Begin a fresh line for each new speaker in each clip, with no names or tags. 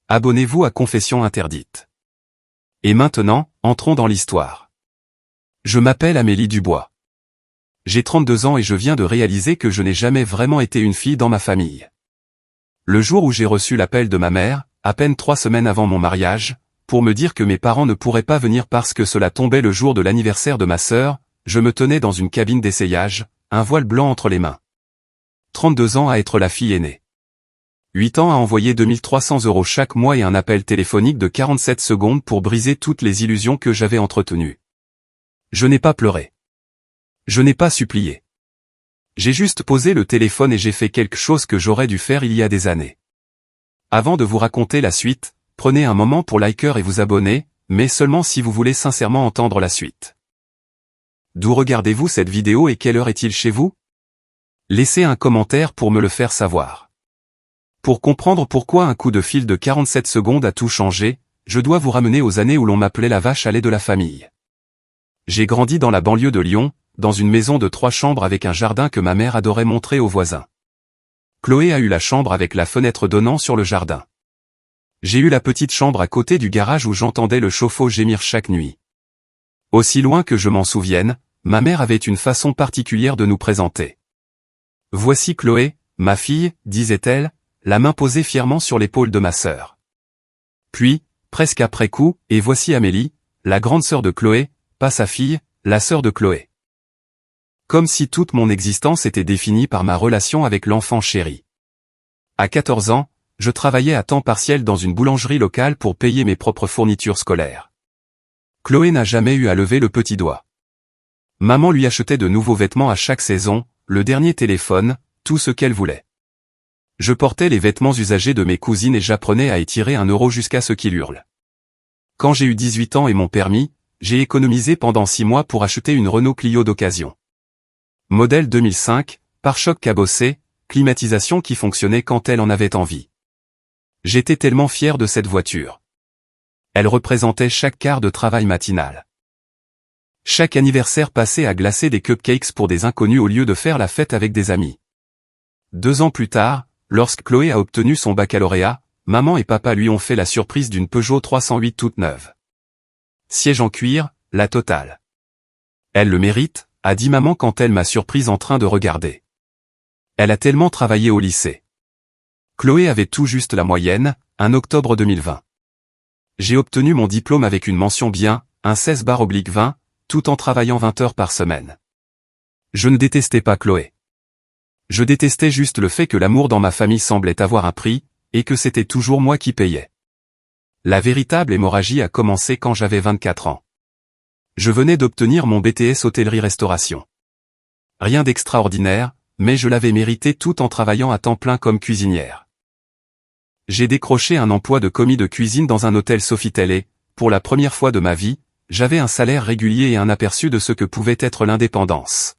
Abonnez-vous à Confessions interdites. Et maintenant, entrons dans l'histoire. Je m'appelle Amélie Dubois. J'ai 32 ans et je viens de réaliser que je n'ai jamais vraiment été une fille dans ma famille. Le jour où j'ai reçu l'appel de ma mère, à peine 3 semaines avant mon mariage, pour me dire que mes parents ne pourraient pas venir parce que cela tombait le jour de l'anniversaire de ma sœur, je me tenais dans une cabine d'essayage, un voile blanc entre les mains. 32 ans à être la fille aînée. 8 ans à envoyer 2300 € chaque mois et un appel téléphonique de 47 secondes pour briser toutes les illusions que j'avais entretenues. Je n'ai pas pleuré. Je n'ai pas supplié. J'ai juste posé le téléphone et j'ai fait quelque chose que j'aurais dû faire il y a des années. Avant de vous raconter la suite, prenez un moment pour liker et vous abonner, mais seulement si vous voulez sincèrement entendre la suite. D'où regardez-vous cette vidéo et quelle heure est-il chez vous? Laissez un commentaire pour me le faire savoir. Pour comprendre pourquoi un coup de fil de 47 secondes a tout changé, je dois vous ramener aux années où l'on m'appelait la vache à lait de la famille. J'ai grandi dans la banlieue de Lyon, dans une maison de 3 chambres avec un jardin que ma mère adorait montrer aux voisins. Chloé a eu la chambre avec la fenêtre donnant sur le jardin. J'ai eu la petite chambre à côté du garage où j'entendais le chauffe-eau gémir chaque nuit. Aussi loin que je m'en souvienne, ma mère avait une façon particulière de nous présenter. « Voici Chloé, ma fille », disait-elle, la main posée fièrement sur l'épaule de ma sœur. Puis, presque après coup, « Et voici Amélie, la grande sœur de Chloé, pas sa fille, la sœur de Chloé. » Comme si toute mon existence était définie par ma relation avec l'enfant chéri. À 14 ans, je travaillais à temps partiel dans une boulangerie locale pour payer mes propres fournitures scolaires. Chloé n'a jamais eu à lever le petit doigt. Maman lui achetait de nouveaux vêtements à chaque saison, le dernier téléphone, tout ce qu'elle voulait. Je portais les vêtements usagés de mes cousines et j'apprenais à étirer 1 € jusqu'à ce qu'il hurle. Quand j'ai eu 18 ans et mon permis, j'ai économisé pendant 6 mois pour acheter une Renault Clio d'occasion. Modèle 2005, pare-choc cabossé, climatisation qui fonctionnait quand elle en avait envie. J'étais tellement fier de cette voiture. Elle représentait chaque quart de travail matinal. Chaque anniversaire passé à glacer des cupcakes pour des inconnus au lieu de faire la fête avec des amis. 2 ans plus tard, lorsque Chloé a obtenu son baccalauréat, maman et papa lui ont fait la surprise d'une Peugeot 308 toute neuve. Siège en cuir, la totale. Elle le mérite, a dit maman quand elle m'a surprise en train de regarder. Elle a tellement travaillé au lycée. Chloé avait tout juste la moyenne, un octobre 2020. J'ai obtenu mon diplôme avec une mention bien, un 16/20, tout en travaillant 20 heures par semaine. Je ne détestais pas Chloé. Je détestais juste le fait que l'amour dans ma famille semblait avoir un prix, et que c'était toujours moi qui payais. La véritable hémorragie a commencé quand j'avais 24 ans. Je venais d'obtenir mon BTS hôtellerie-restauration. Rien d'extraordinaire, mais je l'avais mérité tout en travaillant à temps plein comme cuisinière. J'ai décroché un emploi de commis de cuisine dans un hôtel Sofitel et, pour la première fois de ma vie, j'avais un salaire régulier et un aperçu de ce que pouvait être l'indépendance.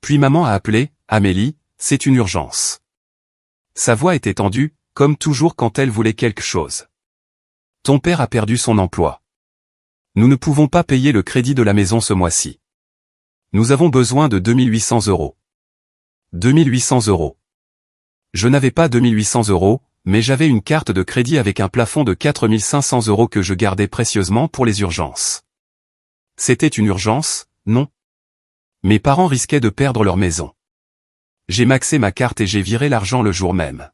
Puis maman a appelé, « Amélie, c'est une urgence. » Sa voix était tendue, comme toujours quand elle voulait quelque chose. « Ton père a perdu son emploi. Nous ne pouvons pas payer le crédit de la maison ce mois-ci. Nous avons besoin de 2800 €. 2800 €. Je n'avais pas 2800 €, mais j'avais une carte de crédit avec un plafond de 4500 € que je gardais précieusement pour les urgences. C'était une urgence, non? Mes parents risquaient de perdre leur maison. J'ai maxé ma carte et j'ai viré l'argent le jour même.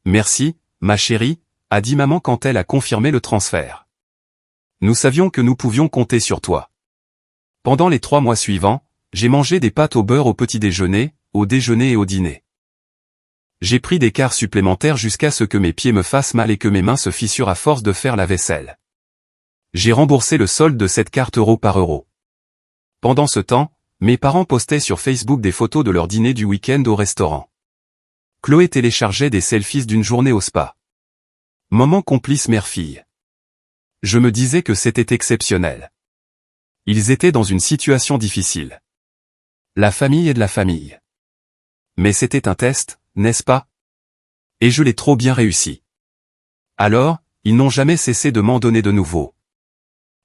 Merci, ma chérie, a dit maman quand elle a confirmé le transfert. Nous savions que nous pouvions compter sur toi. Pendant les 3 mois suivants, j'ai mangé des pâtes au beurre au petit déjeuner, au déjeuner et au dîner. J'ai pris des quarts supplémentaires jusqu'à ce que mes pieds me fassent mal et que mes mains se fissurent à force de faire la vaisselle. J'ai remboursé le solde de cette carte euro par euro. Pendant ce temps, mes parents postaient sur Facebook des photos de leur dîner du week-end au restaurant. Chloé téléchargeait des selfies d'une journée au spa. Moment complice mère-fille. Je me disais que c'était exceptionnel. Ils étaient dans une situation difficile. La famille est de la famille. Mais c'était un test, n'est-ce pas? Et je l'ai trop bien réussi. Alors, ils n'ont jamais cessé de m'en donner de nouveaux.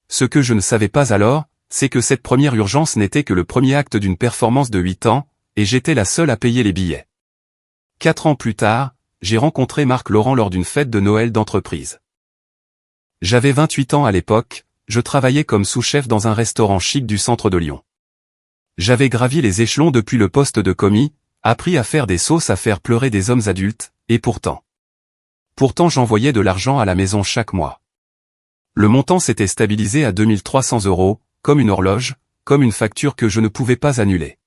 Ce que je ne savais pas alors, c'est que cette première urgence n'était que le premier acte d'une performance de 8 ans, et j'étais la seule à payer les billets. 4 ans plus tard, j'ai rencontré Marc Laurent lors d'une fête de Noël d'entreprise. J'avais 28 ans à l'époque, je travaillais comme sous-chef dans un restaurant chic du centre de Lyon. J'avais gravi les échelons depuis le poste de commis, appris à faire des sauces à faire pleurer des hommes adultes, et pourtant j'envoyais de l'argent à la maison chaque mois. Le montant s'était stabilisé à 2300 €, comme une horloge, comme une facture que je ne pouvais pas annuler.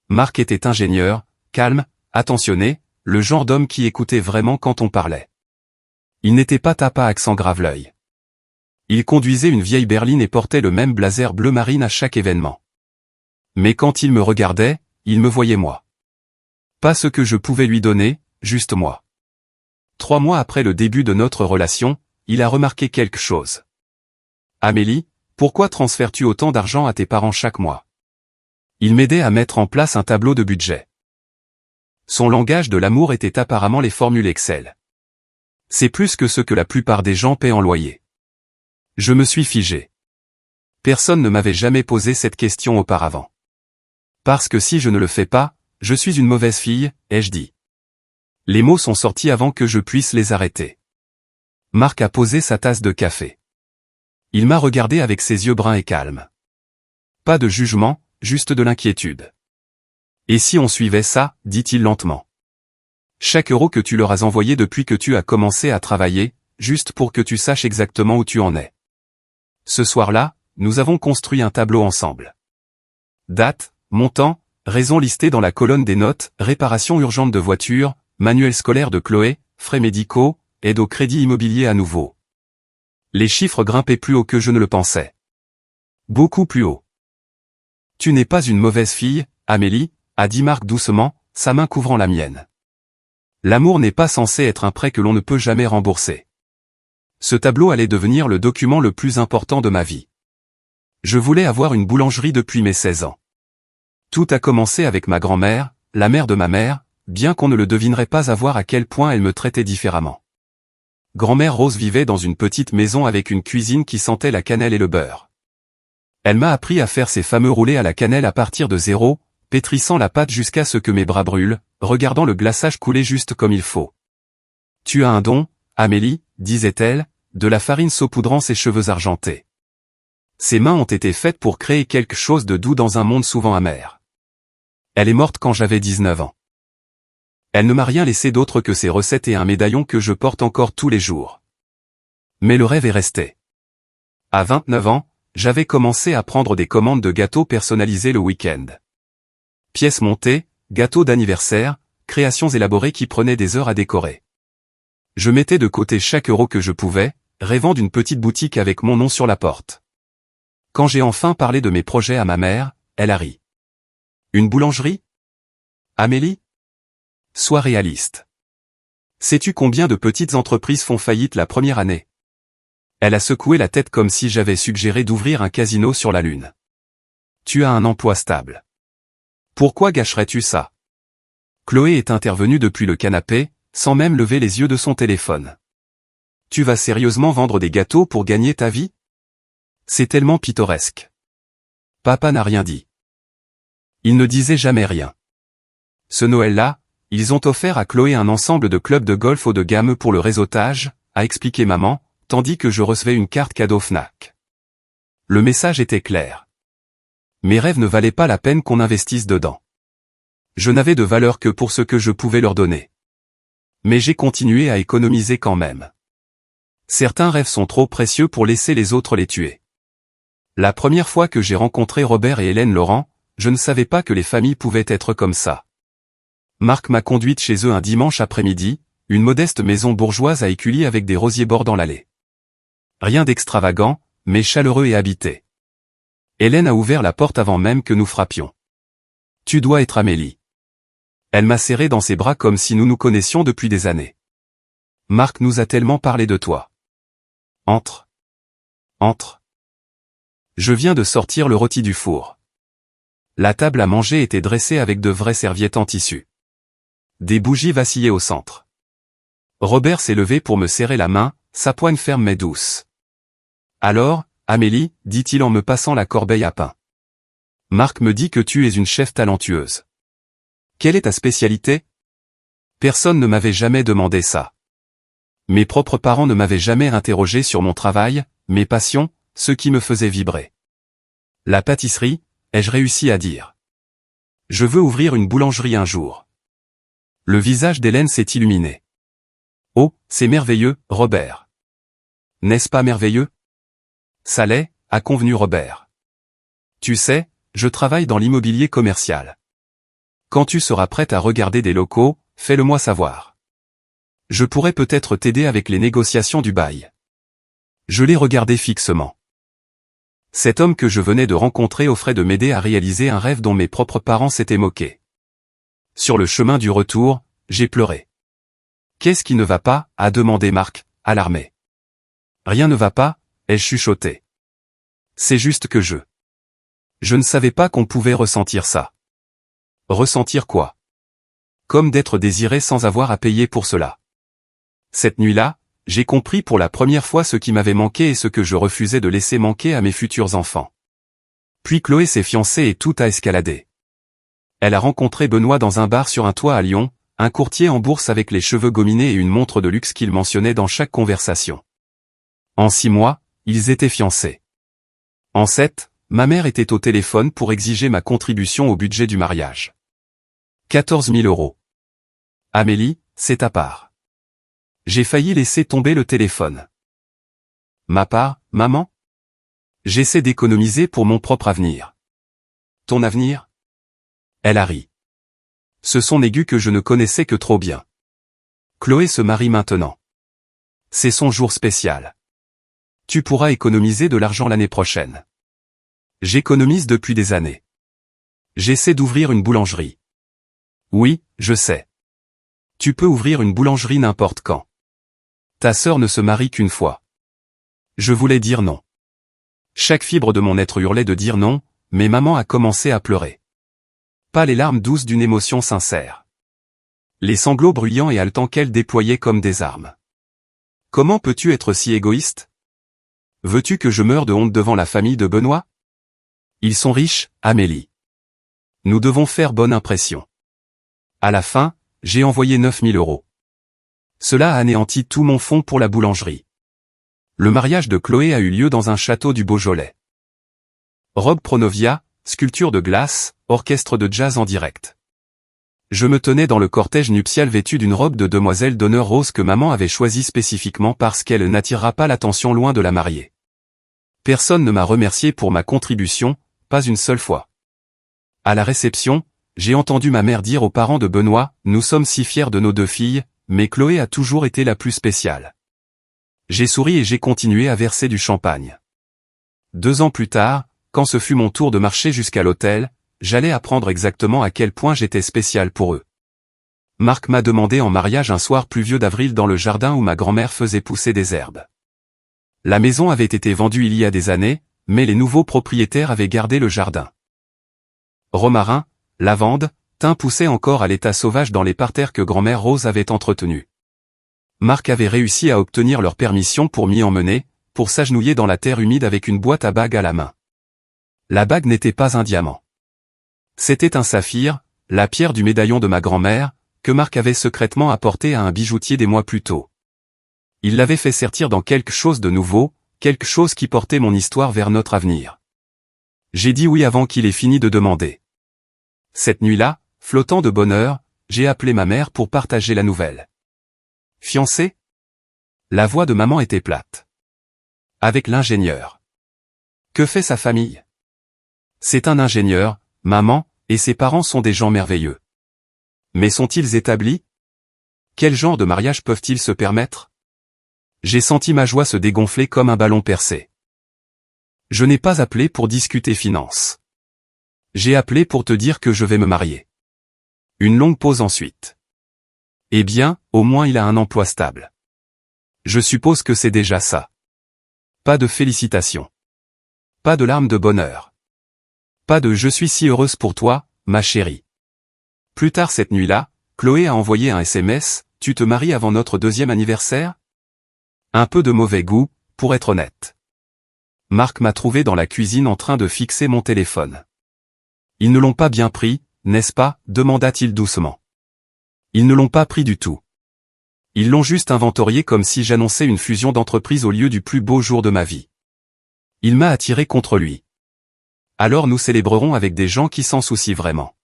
Marc était ingénieur, calme, attentionné, le genre d'homme qui écoutait vraiment quand on parlait. Il n'était pas tapa accent grave-l'œil. Il conduisait une vieille berline et portait le même blazer bleu marine à chaque événement. Mais quand il me regardait, il me voyait moi. Pas ce que je pouvais lui donner, juste moi. 3 mois après le début de notre relation, il a remarqué quelque chose. Amélie, pourquoi transfères-tu autant d'argent à tes parents chaque mois? Il m'aidait à mettre en place un tableau de budget. Son langage de l'amour était apparemment les formules Excel. C'est plus que ce que la plupart des gens paient en loyer. Je me suis figé. Personne ne m'avait jamais posé cette question auparavant. Parce que si je ne le fais pas, je suis une mauvaise fille, ai-je dit. Les mots sont sortis avant que je puisse les arrêter. Marc a posé sa tasse de café. Il m'a regardé avec ses yeux bruns et calmes. Pas de jugement, juste de l'inquiétude. Et si on suivait ça, dit-il lentement. Chaque euro que tu leur as envoyé depuis que tu as commencé à travailler, juste pour que tu saches exactement où tu en es. Ce soir-là, nous avons construit un tableau ensemble. Date, montant, raison listée dans la colonne des notes, réparation urgente de voiture, manuel scolaire de Chloé, frais médicaux, aide au crédit immobilier à nouveau. Les chiffres grimpaient plus haut que je ne le pensais. Beaucoup plus haut. Tu n'es pas une mauvaise fille, Amélie, a dit Marc doucement, sa main couvrant la mienne. L'amour n'est pas censé être un prêt que l'on ne peut jamais rembourser. Ce tableau allait devenir le document le plus important de ma vie. Je voulais avoir une boulangerie depuis mes 16 ans. Tout a commencé avec ma grand-mère, la mère de ma mère, bien qu'on ne le devinerait pas à voir à quel point elle me traitait différemment. Grand-mère Rose vivait dans une petite maison avec une cuisine qui sentait la cannelle et le beurre. Elle m'a appris à faire ces fameux roulés à la cannelle à partir de zéro, pétrissant la pâte jusqu'à ce que mes bras brûlent, regardant le glaçage couler juste comme il faut. Tu as un don, Amélie, disait-elle, de la farine saupoudrant ses cheveux argentés. Ses mains ont été faites pour créer quelque chose de doux dans un monde souvent amer. Elle est morte quand j'avais 19 ans. Elle ne m'a rien laissé d'autre que ses recettes et un médaillon que je porte encore tous les jours. Mais le rêve est resté. À 29 ans, j'avais commencé à prendre des commandes de gâteaux personnalisés le week-end. Pièces montées, gâteaux d'anniversaire, créations élaborées qui prenaient des heures à décorer. Je mettais de côté chaque euro que je pouvais, rêvant d'une petite boutique avec mon nom sur la porte. Quand j'ai enfin parlé de mes projets à ma mère, elle a ri. Une boulangerie? Amélie? Sois réaliste. Sais-tu combien de petites entreprises font faillite la première année? Elle a secoué la tête comme si j'avais suggéré d'ouvrir un casino sur la Lune. Tu as un emploi stable. Pourquoi gâcherais-tu ça? Chloé est intervenue depuis le canapé, sans même lever les yeux de son téléphone. Tu vas sérieusement vendre des gâteaux pour gagner ta vie? C'est tellement pittoresque. Papa n'a rien dit. Il ne disait jamais rien. Ce Noël-là, ils ont offert à Chloé un ensemble de clubs de golf haut de gamme pour le réseautage, a expliqué maman, tandis que je recevais une carte cadeau Fnac. Le message était clair. Mes rêves ne valaient pas la peine qu'on investisse dedans. Je n'avais de valeur que pour ce que je pouvais leur donner. Mais j'ai continué à économiser quand même. Certains rêves sont trop précieux pour laisser les autres les tuer. La première fois que j'ai rencontré Robert et Hélène Laurent, je ne savais pas que les familles pouvaient être comme ça. Marc m'a conduite chez eux un dimanche après-midi, une modeste maison bourgeoise à Écully avec des rosiers bordant l'allée. Rien d'extravagant, mais chaleureux et habité. Hélène a ouvert la porte avant même que nous frappions. Tu dois être Amélie. Elle m'a serré dans ses bras comme si nous nous connaissions depuis des années. Marc nous a tellement parlé de toi. Entre. Entre. Je viens de sortir le rôti du four. La table à manger était dressée avec de vraies serviettes en tissu. Des bougies vacillaient au centre. Robert s'est levé pour me serrer la main, sa poigne ferme mais douce. Alors, Amélie, dit-il en me passant la corbeille à pain. Marc me dit que tu es une chef talentueuse. Quelle est ta spécialité? Personne ne m'avait jamais demandé ça. Mes propres parents ne m'avaient jamais interrogé sur mon travail, mes passions, ce qui me faisait vibrer. La pâtisserie, ai-je réussi à dire. Je veux ouvrir une boulangerie un jour. Le visage d'Hélène s'est illuminé. Oh, c'est merveilleux, Robert. N'est-ce pas merveilleux? Ça l'est, a convenu Robert. Tu sais, je travaille dans l'immobilier commercial. Quand tu seras prête à regarder des locaux, fais-le-moi savoir. Je pourrais peut-être t'aider avec les négociations du bail. Je l'ai regardé fixement. Cet homme que je venais de rencontrer offrait de m'aider à réaliser un rêve dont mes propres parents s'étaient moqués. Sur le chemin du retour, j'ai pleuré. Qu'est-ce qui ne va pas? A demandé Marc, alarmé. Rien ne va pas, ai-je chuchoté. C'est juste que je ne savais pas qu'on pouvait ressentir ça. Ressentir quoi? Comme d'être désiré sans avoir à payer pour cela. Cette nuit-là, j'ai compris pour la première fois ce qui m'avait manqué et ce que je refusais de laisser manquer à mes futurs enfants. Puis Chloé s'est fiancée et tout a escaladé. Elle a rencontré Benoît dans un bar sur un toit à Lyon, un courtier en bourse avec les cheveux gominés et une montre de luxe qu'il mentionnait dans chaque conversation. En 6 mois, ils étaient fiancés. En 7, ma mère était au téléphone pour exiger ma contribution au budget du mariage. 14 000 €. Amélie, c'est ta part. J'ai failli laisser tomber le téléphone. Ma part, maman? J'essaie d'économiser pour mon propre avenir. Ton avenir? Elle a ri. Ce son aigu que je ne connaissais que trop bien. Chloé se marie maintenant. C'est son jour spécial. Tu pourras économiser de l'argent l'année prochaine. J'économise depuis des années. J'essaie d'ouvrir une boulangerie. Oui, je sais. Tu peux ouvrir une boulangerie n'importe quand. Ta sœur ne se marie qu'une fois. Je voulais dire non. Chaque fibre de mon être hurlait de dire non, mais maman a commencé à pleurer. Pas les larmes douces d'une émotion sincère. Les sanglots bruyants et haletants qu'elle déployait comme des armes. Comment peux-tu être si égoïste? Veux-tu que je meure de honte devant la famille de Benoît? Ils sont riches, Amélie. Nous devons faire bonne impression. À la fin, j'ai envoyé 9 000 €. Cela a anéanti tout mon fonds pour la boulangerie. Le mariage de Chloé a eu lieu dans un château du Beaujolais. Robe Pronovia, sculpture de glace, orchestre de jazz en direct. Je me tenais dans le cortège nuptial vêtu d'une robe de demoiselle d'honneur rose que maman avait choisie spécifiquement parce qu'elle n'attirera pas l'attention loin de la mariée. Personne ne m'a remercié pour ma contribution, pas une seule fois. À la réception, j'ai entendu ma mère dire aux parents de Benoît, « Nous sommes si fiers de nos 2 filles, mais Chloé a toujours été la plus spéciale. » J'ai souri et j'ai continué à verser du champagne. 2 ans plus tard, quand ce fut mon tour de marcher jusqu'à l'hôtel, j'allais apprendre exactement à quel point j'étais spécial pour eux. Marc m'a demandé en mariage un soir pluvieux d'avril dans le jardin où ma grand-mère faisait pousser des herbes. La maison avait été vendue il y a des années, mais les nouveaux propriétaires avaient gardé le jardin. Romarin, lavande, thym poussaient encore à l'état sauvage dans les parterres que grand-mère Rose avait entretenus. Marc avait réussi à obtenir leur permission pour m'y emmener, pour s'agenouiller dans la terre humide avec une boîte à bagues à la main. La bague n'était pas un diamant. C'était un saphir, la pierre du médaillon de ma grand-mère, que Marc avait secrètement apporté à un bijoutier des mois plus tôt. Il l'avait fait sertir dans quelque chose de nouveau, quelque chose qui portait mon histoire vers notre avenir. J'ai dit oui avant qu'il ait fini de demander. Cette nuit-là, flottant de bonheur, j'ai appelé ma mère pour partager la nouvelle. Fiancé? La voix de maman était plate. Avec l'ingénieur. Que fait sa famille? C'est un ingénieur, maman, et ses parents sont des gens merveilleux. Mais sont-ils établis? Quel genre de mariage peuvent-ils se permettre? J'ai senti ma joie se dégonfler comme un ballon percé. Je n'ai pas appelé pour discuter finances. J'ai appelé pour te dire que je vais me marier. Une longue pause ensuite. Eh bien, au moins il a un emploi stable. Je suppose que c'est déjà ça. Pas de félicitations. Pas de larmes de bonheur. Pas de « je suis si heureuse pour toi, ma chérie ». Plus tard cette nuit-là, Chloé a envoyé un SMS, « Tu te maries avant notre 2e anniversaire ?» Un peu de mauvais goût, pour être honnête. Marc m'a trouvé dans la cuisine en train de fixer mon téléphone. Ils ne l'ont pas bien pris, n'est-ce pas, demanda-t-il doucement. Ils ne l'ont pas pris du tout. Ils l'ont juste inventorié comme si j'annonçais une fusion d'entreprise au lieu du plus beau jour de ma vie. Il m'a attiré contre lui. Alors nous célébrerons avec des gens qui s'en soucient vraiment.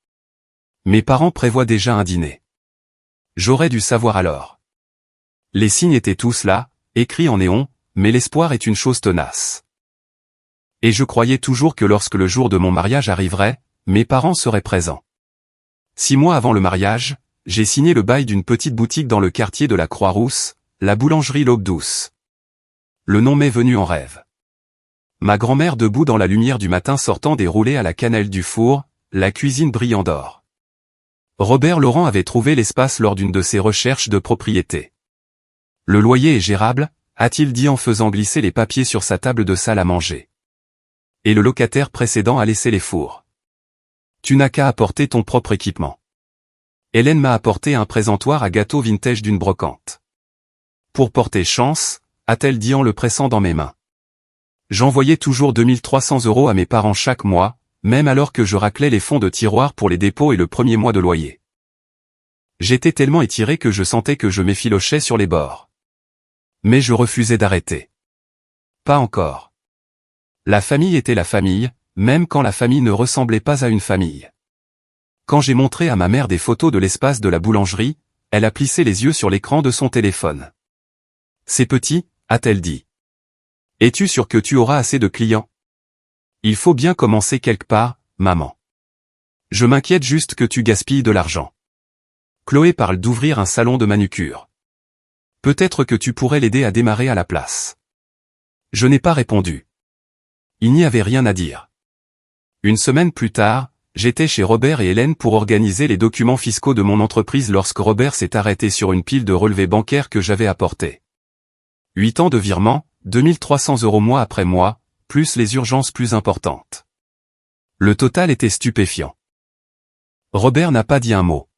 Mes parents prévoient déjà un dîner. J'aurais dû savoir alors. Les signes étaient tous là, écrits en néon, mais l'espoir est une chose tenace. Et je croyais toujours que lorsque le jour de mon mariage arriverait, mes parents seraient présents. 6 mois avant le mariage, j'ai signé le bail d'une petite boutique dans le quartier de la Croix-Rousse, la boulangerie L'Aube Douce. Le nom m'est venu en rêve. Ma grand-mère debout dans la lumière du matin sortant des roulés à la cannelle du four, la cuisine brillant d'or. Robert Laurent avait trouvé l'espace lors d'une de ses recherches de propriété. Le loyer est gérable, a-t-il dit en faisant glisser les papiers sur sa table de salle à manger. Et le locataire précédent a laissé les fours. Tu n'as qu'à apporter ton propre équipement. Hélène m'a apporté un présentoir à gâteau vintage d'une brocante. Pour porter chance, a-t-elle dit en le pressant dans mes mains. J'envoyais toujours 2300 € à mes parents chaque mois, même alors que je raclais les fonds de tiroir pour les dépôts et le premier mois de loyer. J'étais tellement étiré que je sentais que je m'effilochais sur les bords. Mais je refusais d'arrêter. Pas encore. La famille était la famille, même quand la famille ne ressemblait pas à une famille. Quand j'ai montré à ma mère des photos de l'espace de la boulangerie, elle a plissé les yeux sur l'écran de son téléphone. C'est petit, a-t-elle dit. Es-tu sûr que tu auras assez de clients? Il faut bien commencer quelque part, maman. Je m'inquiète juste que tu gaspilles de l'argent. Chloé parle d'ouvrir un salon de manucure. Peut-être que tu pourrais l'aider à démarrer à la place. Je n'ai pas répondu. Il n'y avait rien à dire. Une semaine plus tard, j'étais chez Robert et Hélène pour organiser les documents fiscaux de mon entreprise lorsque Robert s'est arrêté sur une pile de relevés bancaires que j'avais apportés. 8 ans de virement, 2300 € mois après mois, plus les urgences plus importantes. Le total était stupéfiant. Robert n'a pas dit un mot.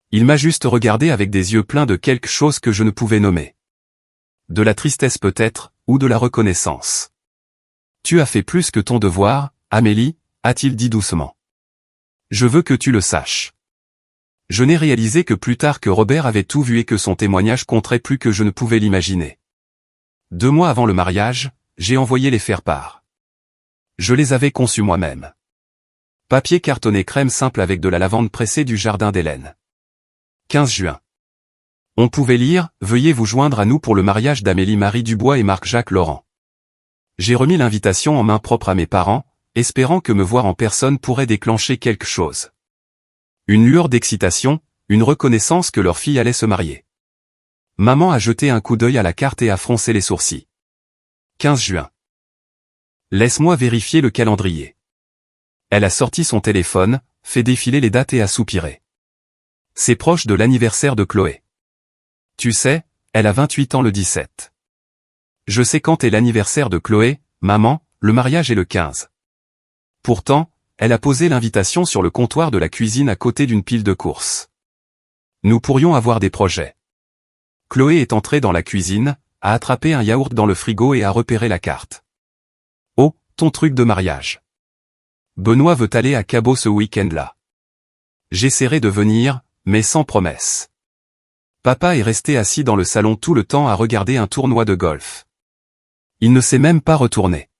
Il m'a juste regardé avec des yeux pleins de quelque chose que je ne pouvais nommer. De la tristesse peut-être, ou de la reconnaissance. Tu as fait plus que ton devoir, Amélie, a-t-il dit doucement. Je veux que tu le saches. Je n'ai réalisé que plus tard que Robert avait tout vu et que son témoignage compterait plus que je ne pouvais l'imaginer. 2 mois avant le mariage, j'ai envoyé les faire-part. Je les avais conçus moi-même. Papier cartonné crème simple avec de la lavande pressée du jardin d'Hélène. 15 juin. On pouvait lire « Veuillez vous joindre à nous pour le mariage d'Amélie-Marie Dubois et Marc-Jacques Laurent ». J'ai remis l'invitation en main propre à mes parents, espérant que me voir en personne pourrait déclencher quelque chose. Une lueur d'excitation, une reconnaissance que leur fille allait se marier. Maman a jeté un coup d'œil à la carte et a froncé les sourcils. 15 juin. Laisse-moi vérifier le calendrier. Elle a sorti son téléphone, fait défiler les dates et a soupiré. C'est proche de l'anniversaire de Chloé. Tu sais, elle a 28 ans le 17. Je sais quand est l'anniversaire de Chloé, maman, le mariage est le 15. Pourtant, elle a posé l'invitation sur le comptoir de la cuisine à côté d'une pile de courses. Nous pourrions avoir des projets. Chloé est entrée dans la cuisine, a attrapé un yaourt dans le frigo et a repéré la carte. Oh, ton truc de mariage. Benoît veut aller à Cabo ce week-end-là. J'essaierai de venir, mais sans promesse. Papa est resté assis dans le salon tout le temps à regarder un tournoi de golf. Il ne s'est même pas retourné.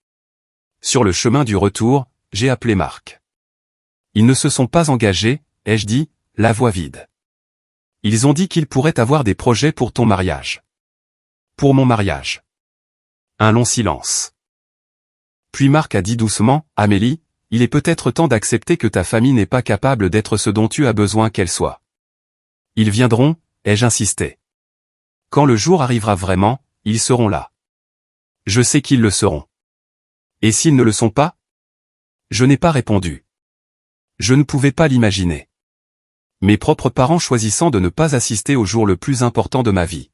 Sur le chemin du retour, j'ai appelé Marc. Ils ne se sont pas engagés, ai-je dit, la voix vide. Ils ont dit qu'ils pourraient avoir des projets pour ton mariage. Pour mon mariage. Un long silence. Puis Marc a dit doucement, Amélie, il est peut-être temps d'accepter que ta famille n'est pas capable d'être ce dont tu as besoin qu'elle soit. Ils viendront, ai-je insisté. Quand le jour arrivera vraiment, ils seront là. Je sais qu'ils le seront. Et s'ils ne le sont pas? Je n'ai pas répondu. Je ne pouvais pas l'imaginer. Mes propres parents choisissant de ne pas assister au jour le plus important de ma vie.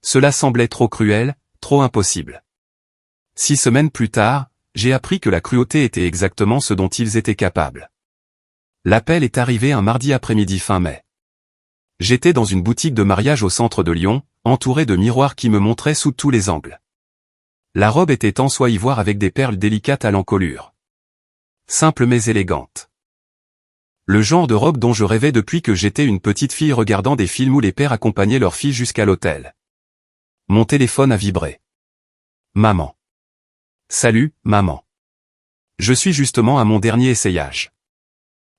Cela semblait trop cruel, trop impossible. 6 semaines plus tard, j'ai appris que la cruauté était exactement ce dont ils étaient capables. L'appel est arrivé un mardi après-midi fin mai. J'étais dans une boutique de mariage au centre de Lyon, entouré de miroirs qui me montraient sous tous les angles. La robe était en soie ivoire avec des perles délicates à l'encolure. Simple mais élégante. Le genre de robe dont je rêvais depuis que j'étais une petite fille regardant des films où les pères accompagnaient leurs filles jusqu'à l'hôtel. Mon téléphone a vibré. Maman. Salut, maman. Je suis justement à mon dernier essayage.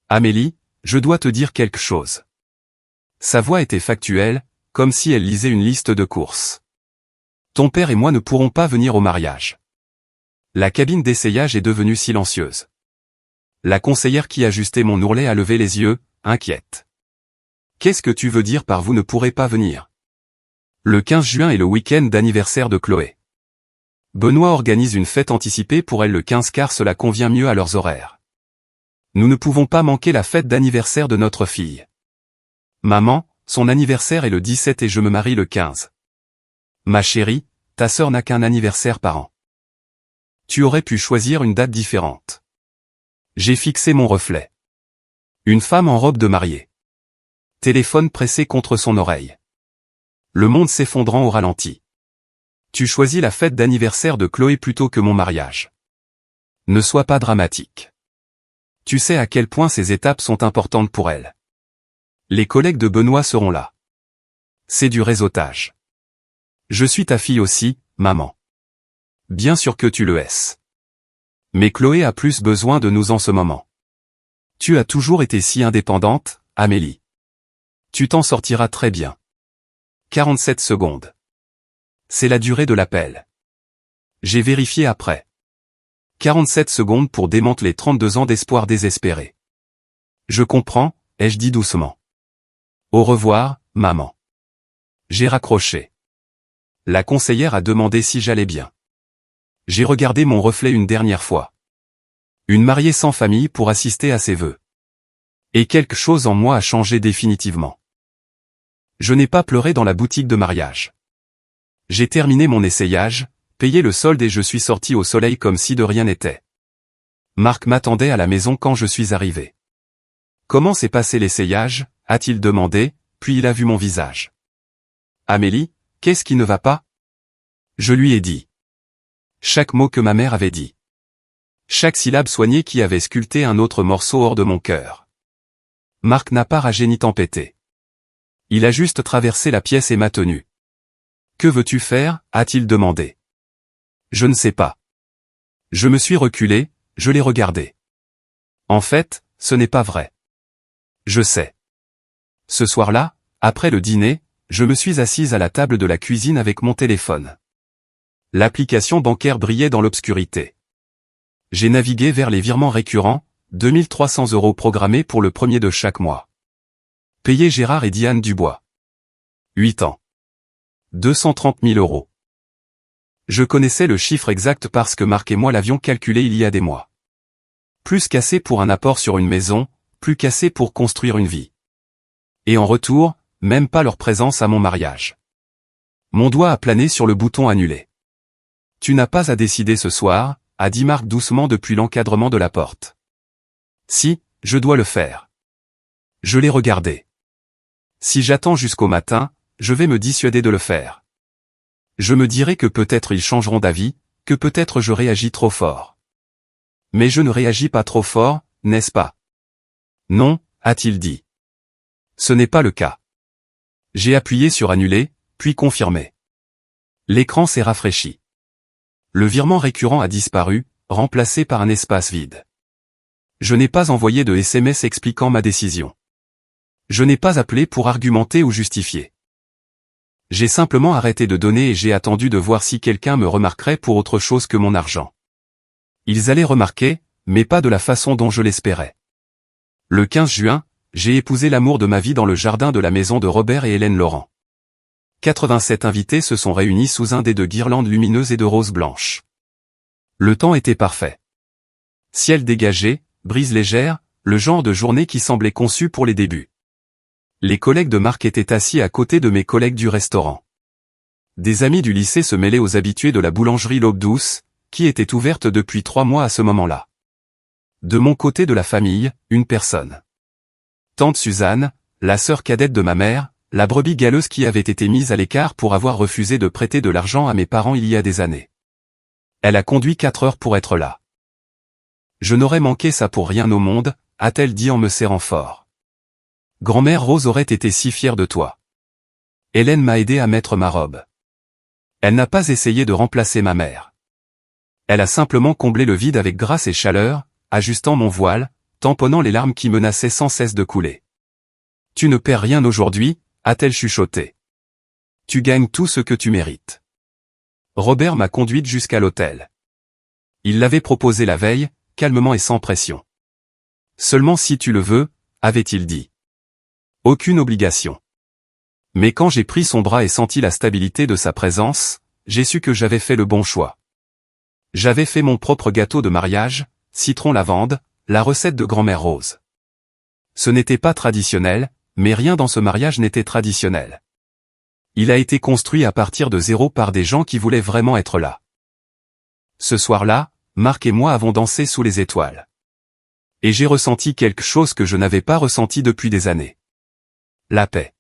Amélie, je dois te dire quelque chose. Sa voix était factuelle, comme si elle lisait une liste de courses. Ton père et moi ne pourrons pas venir au mariage. La cabine d'essayage est devenue silencieuse. La conseillère qui ajustait mon ourlet a levé les yeux, inquiète. Qu'est-ce que tu veux dire par vous ne pourrez pas venir? Le 15 juin est le week-end d'anniversaire de Chloé. Benoît organise une fête anticipée pour elle le 15 car cela convient mieux à leurs horaires. Nous ne pouvons pas manquer la fête d'anniversaire de notre fille. Maman, son anniversaire est le 17 et je me marie le 15. Ma chérie, ta sœur n'a qu'un anniversaire par an. Tu aurais pu choisir une date différente. J'ai fixé mon reflet. Une femme en robe de mariée. Téléphone pressé contre son oreille. Le monde s'effondrant au ralenti. Tu choisis la fête d'anniversaire de Chloé plutôt que mon mariage. Ne sois pas dramatique. Tu sais à quel point ces étapes sont importantes pour elle. Les collègues de Benoît seront là. C'est du réseautage. Je suis ta fille aussi, maman. Bien sûr que tu le es. Mais Chloé a plus besoin de nous en ce moment. Tu as toujours été si indépendante, Amélie. Tu t'en sortiras très bien. 47 secondes. C'est la durée de l'appel. J'ai vérifié après. 47 secondes pour démanteler 32 ans d'espoir désespéré. Je comprends, ai-je dit doucement. Au revoir, maman. J'ai raccroché. La conseillère a demandé si j'allais bien. J'ai regardé mon reflet une dernière fois. Une mariée sans famille pour assister à ses vœux. Et quelque chose en moi a changé définitivement. Je n'ai pas pleuré dans la boutique de mariage. J'ai terminé mon essayage, payé le solde et je suis sorti au soleil comme si de rien n'était. Marc m'attendait à la maison quand je suis arrivé. Comment s'est passé l'essayage, a-t-il demandé, puis il a vu mon visage. Amélie, qu'est-ce qui ne va pas? Je lui ai dit. Chaque mot que ma mère avait dit. Chaque syllabe soignée qui avait sculpté un autre morceau hors de mon cœur. Marc n'a pas ragé ni tempêté. Il a juste traversé la pièce et m'a tenu. Que veux-tu faire, a-t-il demandé. Je ne sais pas. Je me suis reculé, je l'ai regardé. En fait, ce n'est pas vrai. Je sais. Ce soir-là, après le dîner, je me suis assise à la table de la cuisine avec mon téléphone. L'application bancaire brillait dans l'obscurité. J'ai navigué vers les virements récurrents, 2300 € programmés pour le premier de chaque mois. Payé Gérard et Diane Dubois. 8 ans. 230 000 €. Je connaissais le chiffre exact parce que Marc et moi l'avions calculé il y a des mois. Plus qu'assez pour un apport sur une maison, plus qu'assez pour construire une vie. Et en retour, même pas leur présence à mon mariage. Mon doigt a plané sur le bouton annuler. Tu n'as pas à décider ce soir, a dit Marc doucement depuis l'encadrement de la porte. Si, je dois le faire. Je l'ai regardé. Si j'attends jusqu'au matin, je vais me dissuader de le faire. Je me dirai que peut-être ils changeront d'avis, que peut-être je réagis trop fort. Mais je ne réagis pas trop fort, n'est-ce pas? Non, a-t-il dit. Ce n'est pas le cas. J'ai appuyé sur annuler, puis confirmer. L'écran s'est rafraîchi. Le virement récurrent a disparu, remplacé par un espace vide. Je n'ai pas envoyé de SMS expliquant ma décision. Je n'ai pas appelé pour argumenter ou justifier. J'ai simplement arrêté de donner et j'ai attendu de voir si quelqu'un me remarquerait pour autre chose que mon argent. Ils allaient remarquer, mais pas de la façon dont je l'espérais. Le 15 juin, j'ai épousé l'amour de ma vie dans le jardin de la maison de Robert et Hélène Laurent. 87 invités se sont réunis sous un dé de guirlandes lumineuses et de roses blanches. Le temps était parfait. Ciel dégagé, brise légère, le genre de journée qui semblait conçue pour les débuts. Les collègues de Marc étaient assis à côté de mes collègues du restaurant. Des amis du lycée se mêlaient aux habitués de la boulangerie L'Aube Douce, qui était ouverte depuis 3 mois à ce moment-là. De mon côté de la famille, une personne. Tante Suzanne, la sœur cadette de ma mère, la brebis galeuse qui avait été mise à l'écart pour avoir refusé de prêter de l'argent à mes parents il y a des années. Elle a conduit 4 heures pour être là. Je n'aurais manqué ça pour rien au monde, a-t-elle dit en me serrant fort. Grand-mère Rose aurait été si fière de toi. Hélène m'a aidé à mettre ma robe. Elle n'a pas essayé de remplacer ma mère. Elle a simplement comblé le vide avec grâce et chaleur, ajustant mon voile, tamponnant les larmes qui menaçaient sans cesse de couler. Tu ne perds rien aujourd'hui, a-t-elle chuchoté. Tu gagnes tout ce que tu mérites. Robert m'a conduite jusqu'à l'hôtel. Il l'avait proposé la veille, calmement et sans pression. Seulement si tu le veux, avait-il dit. Aucune obligation. Mais quand j'ai pris son bras et senti la stabilité de sa présence, j'ai su que j'avais fait le bon choix. J'avais fait mon propre gâteau de mariage, citron lavande, la recette de grand-mère Rose. Ce n'était pas traditionnel, mais rien dans ce mariage n'était traditionnel. Il a été construit à partir de zéro par des gens qui voulaient vraiment être là. Ce soir-là, Marc et moi avons dansé sous les étoiles. Et j'ai ressenti quelque chose que je n'avais pas ressenti depuis des années. La paix.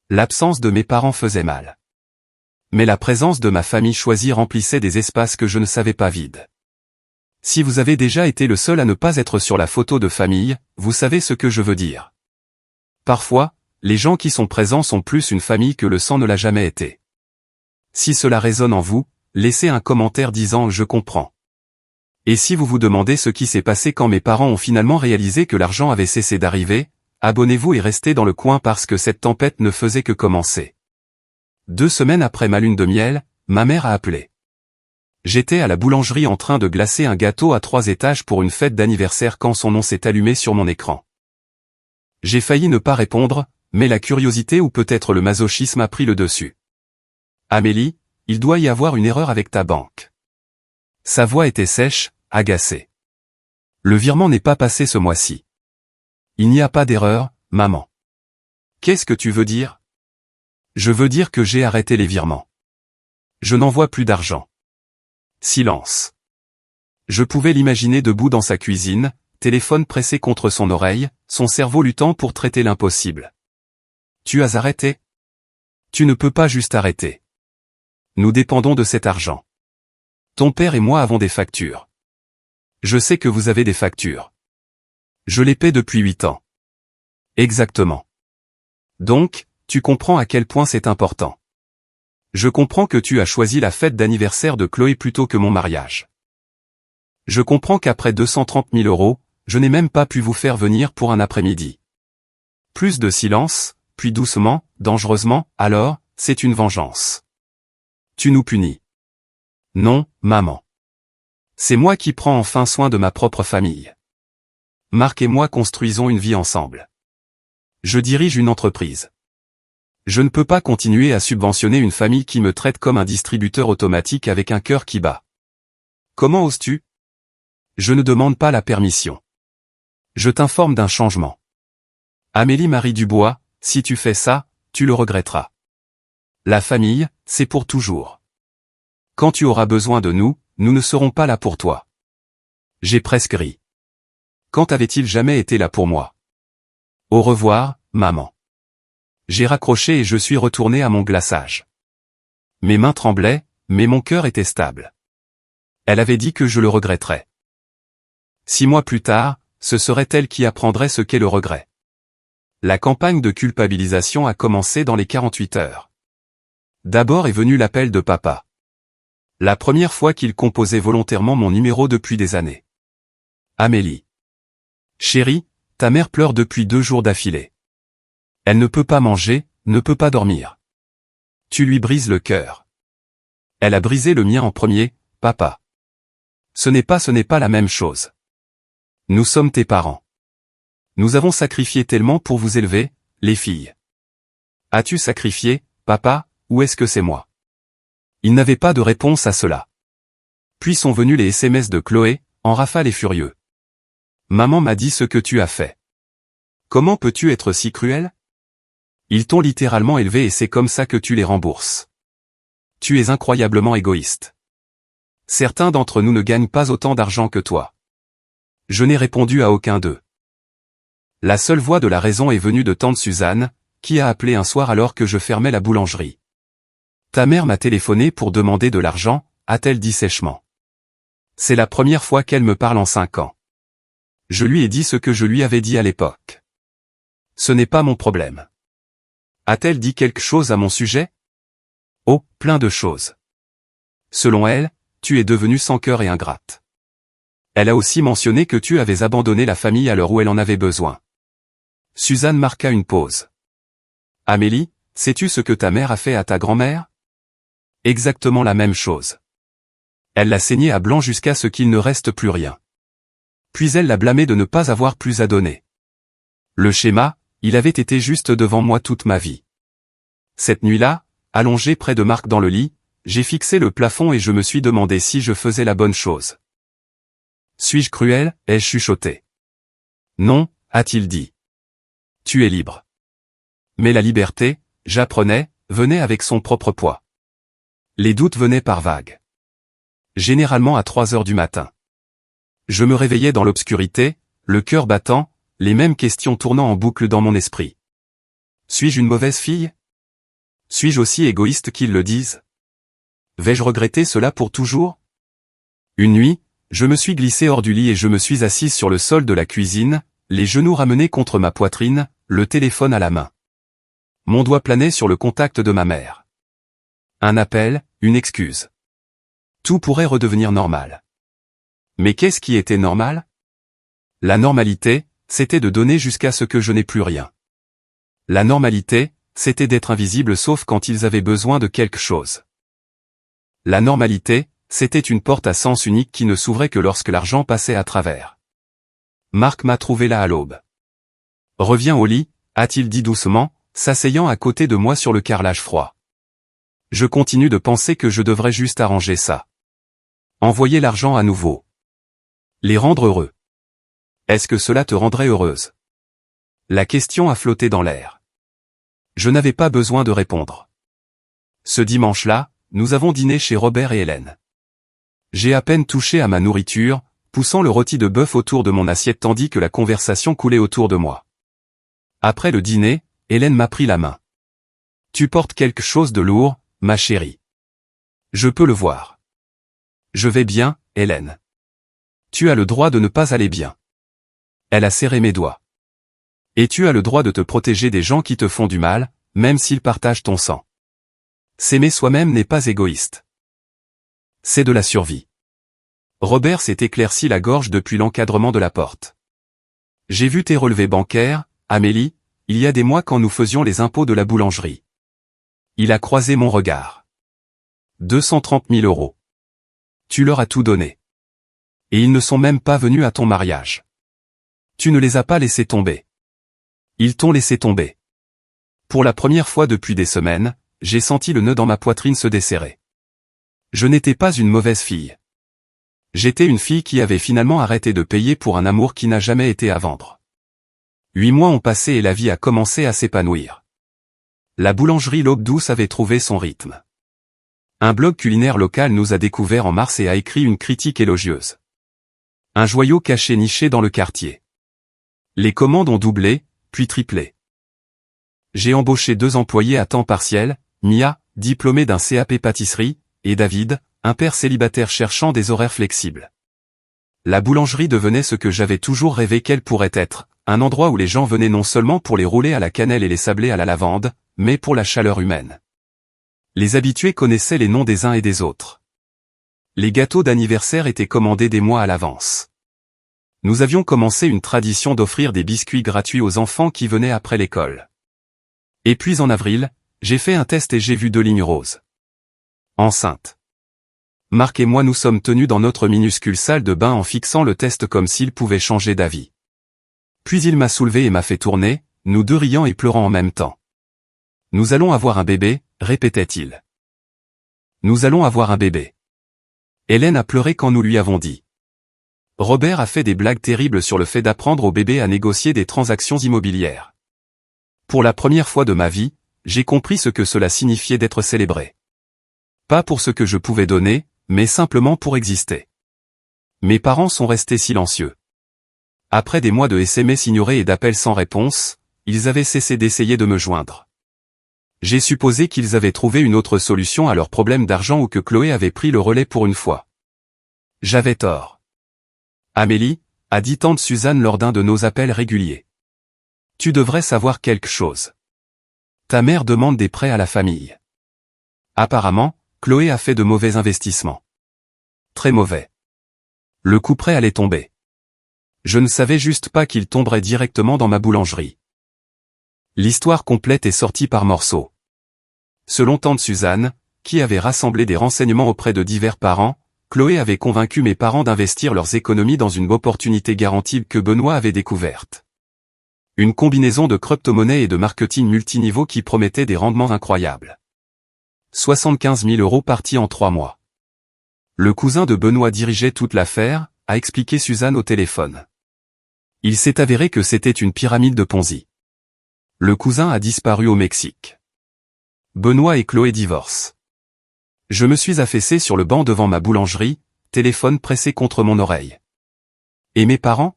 L'absence de mes parents faisait mal. Mais la présence de ma famille choisie remplissait des espaces que je ne savais pas vides. Si vous avez déjà été le seul à ne pas être sur la photo de famille, vous savez ce que je veux dire. Parfois, les gens qui sont présents sont plus une famille que le sang ne l'a jamais été. Si cela résonne en vous, laissez un commentaire disant « Je comprends ». Et si vous vous demandez ce qui s'est passé quand mes parents ont finalement réalisé que l'argent avait cessé d'arriver, abonnez-vous et restez dans le coin parce que cette tempête ne faisait que commencer. 2 semaines après ma lune de miel, ma mère a appelé. J'étais à la boulangerie en train de glacer un gâteau à 3 étages pour une fête d'anniversaire quand son nom s'est allumé sur mon écran. J'ai failli ne pas répondre, mais la curiosité ou peut-être le masochisme a pris le dessus. Amélie, il doit y avoir une erreur avec ta banque. Sa voix était sèche, agacée. Le virement n'est pas passé ce mois-ci. Il n'y a pas d'erreur, maman. Qu'est-ce que tu veux dire? Je veux dire que j'ai arrêté les virements. Je n'envoie plus d'argent. Silence. Je pouvais l'imaginer debout dans sa cuisine, téléphone pressé contre son oreille, son cerveau luttant pour traiter l'impossible. Tu as arrêté? Tu ne peux pas juste arrêter. Nous dépendons de cet argent. Ton père et moi avons des factures. Je sais que vous avez des factures. Je les paie depuis 8 ans. Exactement. Donc, tu comprends à quel point c'est important. Je comprends que tu as choisi la fête d'anniversaire de Chloé plutôt que mon mariage. Je comprends qu'après 230 000 €, je n'ai même pas pu vous faire venir pour un après-midi. Plus de silence, puis doucement, dangereusement, alors, c'est une vengeance. Tu nous punis. Non, maman. C'est moi qui prends enfin soin de ma propre famille. Marc et moi construisons une vie ensemble. Je dirige une entreprise. Je ne peux pas continuer à subventionner une famille qui me traite comme un distributeur automatique avec un cœur qui bat. Comment oses-tu? Je ne demande pas la permission. Je t'informe d'un changement. Amélie Marie Dubois, si tu fais ça, tu le regretteras. La famille, c'est pour toujours. Quand tu auras besoin de nous, nous ne serons pas là pour toi. J'ai presque ri. Quand avait-il jamais été là pour moi? Au revoir, maman. J'ai raccroché et je suis retourné à mon glaçage. Mes mains tremblaient, mais mon cœur était stable. Elle avait dit que je le regretterais. 6 mois plus tard, ce serait elle qui apprendrait ce qu'est le regret. La campagne de culpabilisation a commencé dans les 48 heures. D'abord est venu l'appel de papa. La première fois qu'il composait volontairement mon numéro depuis des années. Amélie. Chérie, ta mère pleure depuis 2 jours d'affilée. Elle ne peut pas manger, ne peut pas dormir. Tu lui brises le cœur. Elle a brisé le mien en premier, papa. Ce n'est pas la même chose. Nous sommes tes parents. Nous avons sacrifié tellement pour vous élever, les filles. As-tu sacrifié, papa, ou est-ce que c'est moi? Il n'avait pas de réponse à cela. Puis sont venus les SMS de Chloé, en rafale et furieux. Maman m'a dit ce que tu as fait. Comment peux-tu être si cruel? Ils t'ont littéralement élevé et c'est comme ça que tu les rembourses. Tu es incroyablement égoïste. Certains d'entre nous ne gagnent pas autant d'argent que toi. Je n'ai répondu à aucun d'eux. La seule voix de la raison est venue de tante Suzanne, qui a appelé un soir alors que je fermais la boulangerie. Ta mère m'a téléphoné pour demander de l'argent, a-t-elle dit sèchement. C'est la première fois qu'elle me parle en 5 ans. Je lui ai dit ce que je lui avais dit à l'époque. Ce n'est pas mon problème. A-t-elle dit quelque chose à mon sujet? Oh, plein de choses. Selon elle, tu es devenue sans cœur et ingrate. Elle a aussi mentionné que tu avais abandonné la famille à l'heure où elle en avait besoin. Suzanne marqua une pause. Amélie, sais-tu ce que ta mère a fait à ta grand-mère? Exactement la même chose. Elle l'a saigné à blanc jusqu'à ce qu'il ne reste plus rien. Puis elle l'a blâmé de ne pas avoir plus à donner. Le schéma, il avait été juste devant moi toute ma vie. Cette nuit-là, allongé près de Marc dans le lit, j'ai fixé le plafond et je me suis demandé si je faisais la bonne chose. Suis-je cruel? Ai-je chuchoté? Non, a-t-il dit. Tu es libre. Mais la liberté, j'apprenais, venait avec son propre poids. Les doutes venaient par vagues. Généralement à 3 heures du matin. Je me réveillais dans l'obscurité, le cœur battant, les mêmes questions tournant en boucle dans mon esprit. Suis-je une mauvaise fille? Suis-je aussi égoïste qu'ils le disent? Vais-je regretter cela pour toujours? Une nuit, je me suis glissé hors du lit et je me suis assise sur le sol de la cuisine, les genoux ramenés contre ma poitrine, le téléphone à la main. Mon doigt planait sur le contact de ma mère. Un appel, une excuse. Tout pourrait redevenir normal. Mais qu'est-ce qui était normal? La normalité, c'était de donner jusqu'à ce que je n'ai plus rien. La normalité, c'était d'être invisible sauf quand ils avaient besoin de quelque chose. La normalité, c'était une porte à sens unique qui ne s'ouvrait que lorsque l'argent passait à travers. Marc m'a trouvé là à l'aube. Reviens au lit, a-t-il dit doucement, s'asseyant à côté de moi sur le carrelage froid. Je continue de penser que je devrais juste arranger ça. Envoyer l'argent à nouveau. Les rendre heureux. Est-ce que cela te rendrait heureuse? La question a flotté dans l'air. Je n'avais pas besoin de répondre. Ce dimanche-là, nous avons dîné chez Robert et Hélène. J'ai à peine touché à ma nourriture, poussant le rôti de bœuf autour de mon assiette tandis que la conversation coulait autour de moi. Après le dîner, Hélène m'a pris la main. Tu portes quelque chose de lourd, ma chérie. Je peux le voir. Je vais bien, Hélène. Tu as le droit de ne pas aller bien. Elle a serré mes doigts. Et tu as le droit de te protéger des gens qui te font du mal, même s'ils partagent ton sang. S'aimer soi-même n'est pas égoïste. C'est de la survie. Robert s'est éclairci la gorge depuis l'encadrement de la porte. J'ai vu tes relevés bancaires, Amélie, il y a des mois quand nous faisions les impôts de la boulangerie. Il a croisé mon regard. 230 000 €. Tu leur as tout donné. Et ils ne sont même pas venus à ton mariage. Tu ne les as pas laissés tomber. Ils t'ont laissé tomber. Pour la première fois depuis des semaines, j'ai senti le nœud dans ma poitrine se desserrer. Je n'étais pas une mauvaise fille. J'étais une fille qui avait finalement arrêté de payer pour un amour qui n'a jamais été à vendre. 8 mois ont passé et la vie a commencé à s'épanouir. La boulangerie L'Aube Douce avait trouvé son rythme. Un blog culinaire local nous a découvert en mars et a écrit une critique élogieuse. Un joyau caché niché dans le quartier. Les commandes ont doublé, puis triplé. J'ai embauché 2 employés à temps partiel, Mia, diplômée d'un CAP pâtisserie, et David, un père célibataire cherchant des horaires flexibles. La boulangerie devenait ce que j'avais toujours rêvé qu'elle pourrait être, un endroit où les gens venaient non seulement pour les roulés à la cannelle et les sablés à la lavande, mais pour la chaleur humaine. Les habitués connaissaient les noms des uns et des autres. Les gâteaux d'anniversaire étaient commandés des mois à l'avance. Nous avions commencé une tradition d'offrir des biscuits gratuits aux enfants qui venaient après l'école. Et puis en avril, j'ai fait un test et j'ai vu 2 lignes roses. Enceinte. Marc et moi nous sommes tenus dans notre minuscule salle de bain en fixant le test comme s'il pouvait changer d'avis. Puis il m'a soulevé et m'a fait tourner, nous deux riant et pleurant en même temps. Nous allons avoir un bébé, répétait-il. Nous allons avoir un bébé. Hélène a pleuré quand nous lui avons dit. Robert a fait des blagues terribles sur le fait d'apprendre au bébé à négocier des transactions immobilières. Pour la première fois de ma vie, j'ai compris ce que cela signifiait d'être célébré. Pas pour ce que je pouvais donner, mais simplement pour exister. Mes parents sont restés silencieux. Après des mois de SMS ignorés et d'appels sans réponse, ils avaient cessé d'essayer de me joindre. J'ai supposé qu'ils avaient trouvé une autre solution à leur problème d'argent ou que Chloé avait pris le relais pour une fois. J'avais tort. Amélie, a dit tante Suzanne lors d'un de nos appels réguliers. Tu devrais savoir quelque chose. Ta mère demande des prêts à la famille. Apparemment, Chloé a fait de mauvais investissements. Très mauvais. Le couperet allait tomber. Je ne savais juste pas qu'il tomberait directement dans ma boulangerie. L'histoire complète est sortie par morceaux. Selon tante Suzanne, qui avait rassemblé des renseignements auprès de divers parents, Chloé avait convaincu mes parents d'investir leurs économies dans une opportunité garantie que Benoît avait découverte. Une combinaison de crypto-monnaie et de marketing multiniveau qui promettait des rendements incroyables. 75 000 € partis en 3 mois. Le cousin de Benoît dirigeait toute l'affaire, a expliqué Suzanne au téléphone. Il s'est avéré que c'était une pyramide de Ponzi. Le cousin a disparu au Mexique. Benoît et Chloé divorcent. Je me suis affaissé sur le banc devant ma boulangerie, téléphone pressé contre mon oreille. Et mes parents?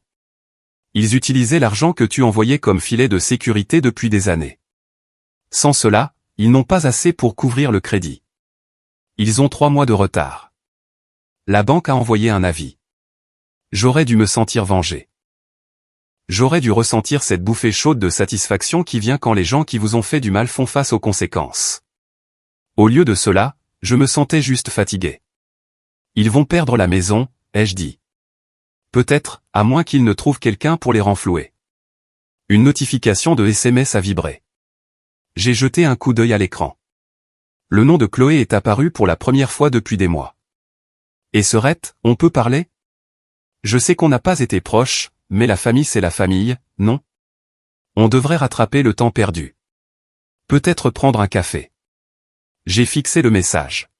Ils utilisaient l'argent que tu envoyais comme filet de sécurité depuis des années. Sans cela, ils n'ont pas assez pour couvrir le crédit. Ils ont 3 mois de retard. La banque a envoyé un avis. J'aurais dû me sentir vengé. J'aurais dû ressentir cette bouffée chaude de satisfaction qui vient quand les gens qui vous ont fait du mal font face aux conséquences. Au lieu de cela, je me sentais juste fatigué. Ils vont perdre la maison, ai-je dit. Peut-être, à moins qu'ils ne trouvent quelqu'un pour les renflouer. Une notification de SMS a vibré. J'ai jeté un coup d'œil à l'écran. Le nom de Chloé est apparu pour la première fois depuis des mois. Et Serette, on peut parler? Je sais qu'on n'a pas été proches, mais la famille c'est la famille, non? On devrait rattraper le temps perdu. Peut-être prendre un café. J'ai fixé le message.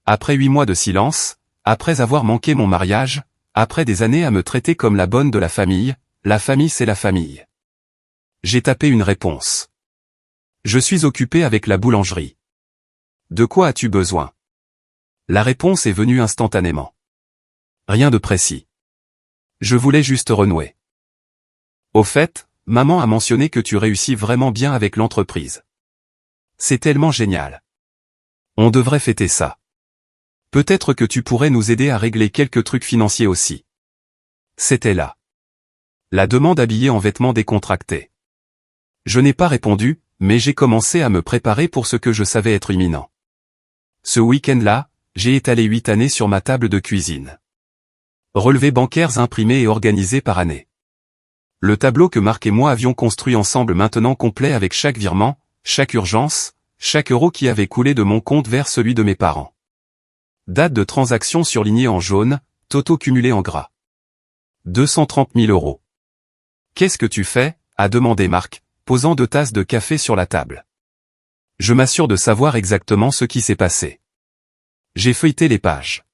Après 8 mois de silence, après avoir manqué mon mariage, après des années à me traiter comme la bonne de la famille c'est la famille. J'ai tapé une réponse. Je suis occupé avec la boulangerie. De quoi as-tu besoin? La réponse est venue instantanément. Rien de précis. Je voulais juste renouer. Au fait, maman a mentionné que tu réussis vraiment bien avec l'entreprise. C'est tellement génial. On devrait fêter ça. Peut-être que tu pourrais nous aider à régler quelques trucs financiers aussi. C'était là. La demande habillée en vêtements décontractés. Je n'ai pas répondu, mais j'ai commencé à me préparer pour ce que je savais être imminent. Ce week-end-là, j'ai étalé 8 années sur ma table de cuisine. Relevés bancaires imprimés et organisés par année. Le tableau que Marc et moi avions construit ensemble maintenant complet avec chaque virement, chaque urgence, chaque euro qui avait coulé de mon compte vers celui de mes parents. Date de transaction surlignée en jaune, totaux cumulés en gras. 230 000 €. Qu'est-ce que tu fais? A demandé Marc, posant 2 tasses de café sur la table. Je m'assure de savoir exactement ce qui s'est passé. J'ai feuilleté les pages.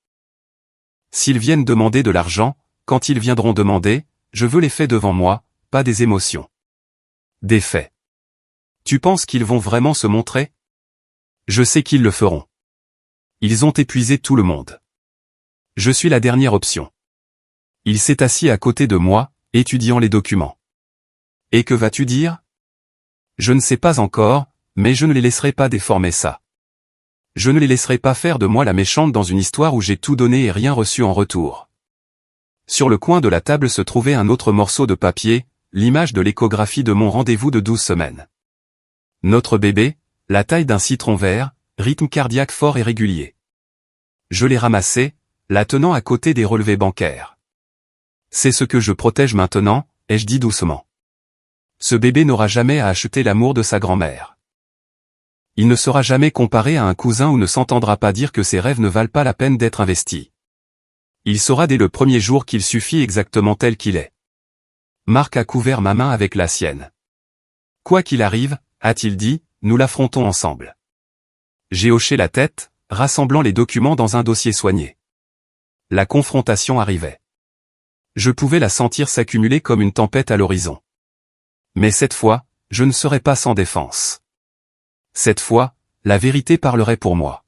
S'ils viennent demander de l'argent, quand ils viendront demander, je veux les faits devant moi, pas des émotions. Des faits. Tu penses qu'ils vont vraiment se montrer? Je sais qu'ils le feront. Ils ont épuisé tout le monde. Je suis la dernière option. Il s'est assis à côté de moi, étudiant les documents. Et que vas-tu dire? Je ne sais pas encore, mais je ne les laisserai pas déformer ça. Je ne les laisserai pas faire de moi la méchante dans une histoire où j'ai tout donné et rien reçu en retour. Sur le coin de la table se trouvait un autre morceau de papier, l'image de l'échographie de mon rendez-vous de 12 semaines. Notre bébé, la taille d'un citron vert, rythme cardiaque fort et régulier. Je l'ai ramassé, la tenant à côté des relevés bancaires. C'est ce que je protège maintenant, ai-je dit doucement. Ce bébé n'aura jamais à acheter l'amour de sa grand-mère. Il ne sera jamais comparé à un cousin ou ne s'entendra pas dire que ses rêves ne valent pas la peine d'être investis. Il saura dès le premier jour qu'il suffit exactement tel qu'il est. Marc a couvert ma main avec la sienne. Quoi qu'il arrive, a-t-il dit, nous l'affrontons ensemble. J'ai hoché la tête, rassemblant les documents dans un dossier soigné. La confrontation arrivait. Je pouvais la sentir s'accumuler comme une tempête à l'horizon. Mais cette fois, je ne serais pas sans défense. Cette fois, la vérité parlerait pour moi.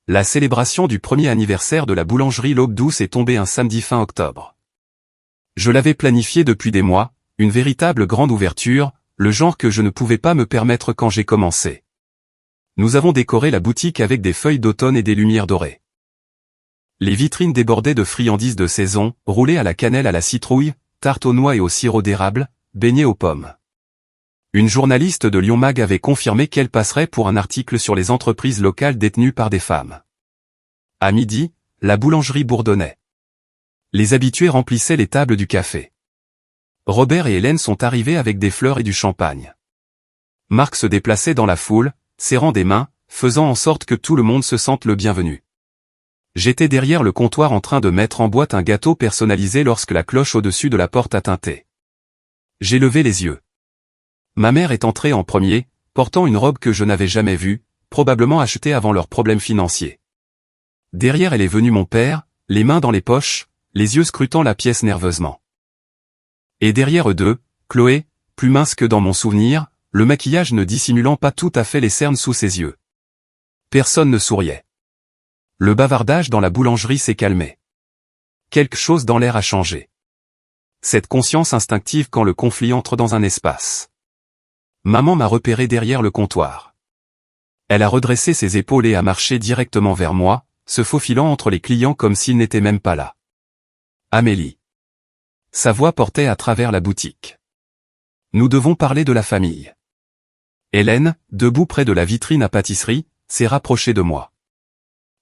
La célébration du premier anniversaire de la boulangerie L'Aube Douce est tombée un samedi fin octobre. Je l'avais planifié depuis des mois, une véritable grande ouverture, le genre que je ne pouvais pas me permettre quand j'ai commencé. Nous avons décoré la boutique avec des feuilles d'automne et des lumières dorées. Les vitrines débordaient de friandises de saison, roulées à la cannelle à la citrouille, tartes aux noix et au sirop d'érable, beignets aux pommes. Une journaliste de Lyon Mag avait confirmé qu'elle passerait pour un article sur les entreprises locales détenues par des femmes. À midi, la boulangerie bourdonnait. Les habitués remplissaient les tables du café. Robert et Hélène sont arrivés avec des fleurs et du champagne. Marc se déplaçait dans la foule, serrant des mains, faisant en sorte que tout le monde se sente le bienvenu. J'étais derrière le comptoir en train de mettre en boîte un gâteau personnalisé lorsque la cloche au-dessus de la porte a tinté. J'ai levé les yeux. Ma mère est entrée en premier, portant une robe que je n'avais jamais vue, probablement achetée avant leurs problèmes financiers. Derrière elle est venu mon père, les mains dans les poches, les yeux scrutant la pièce nerveusement. Et derrière eux deux, Chloé, plus mince que dans mon souvenir, le maquillage ne dissimulant pas tout à fait les cernes sous ses yeux. Personne ne souriait. Le bavardage dans la boulangerie s'est calmé. Quelque chose dans l'air a changé. Cette conscience instinctive quand le conflit entre dans un espace. Maman m'a repéré derrière le comptoir. Elle a redressé ses épaules et a marché directement vers moi, se faufilant entre les clients comme s'il n'était même pas là. Amélie. Sa voix portait à travers la boutique. Nous devons parler de la famille. Hélène, debout près de la vitrine à pâtisserie, s'est rapprochée de moi.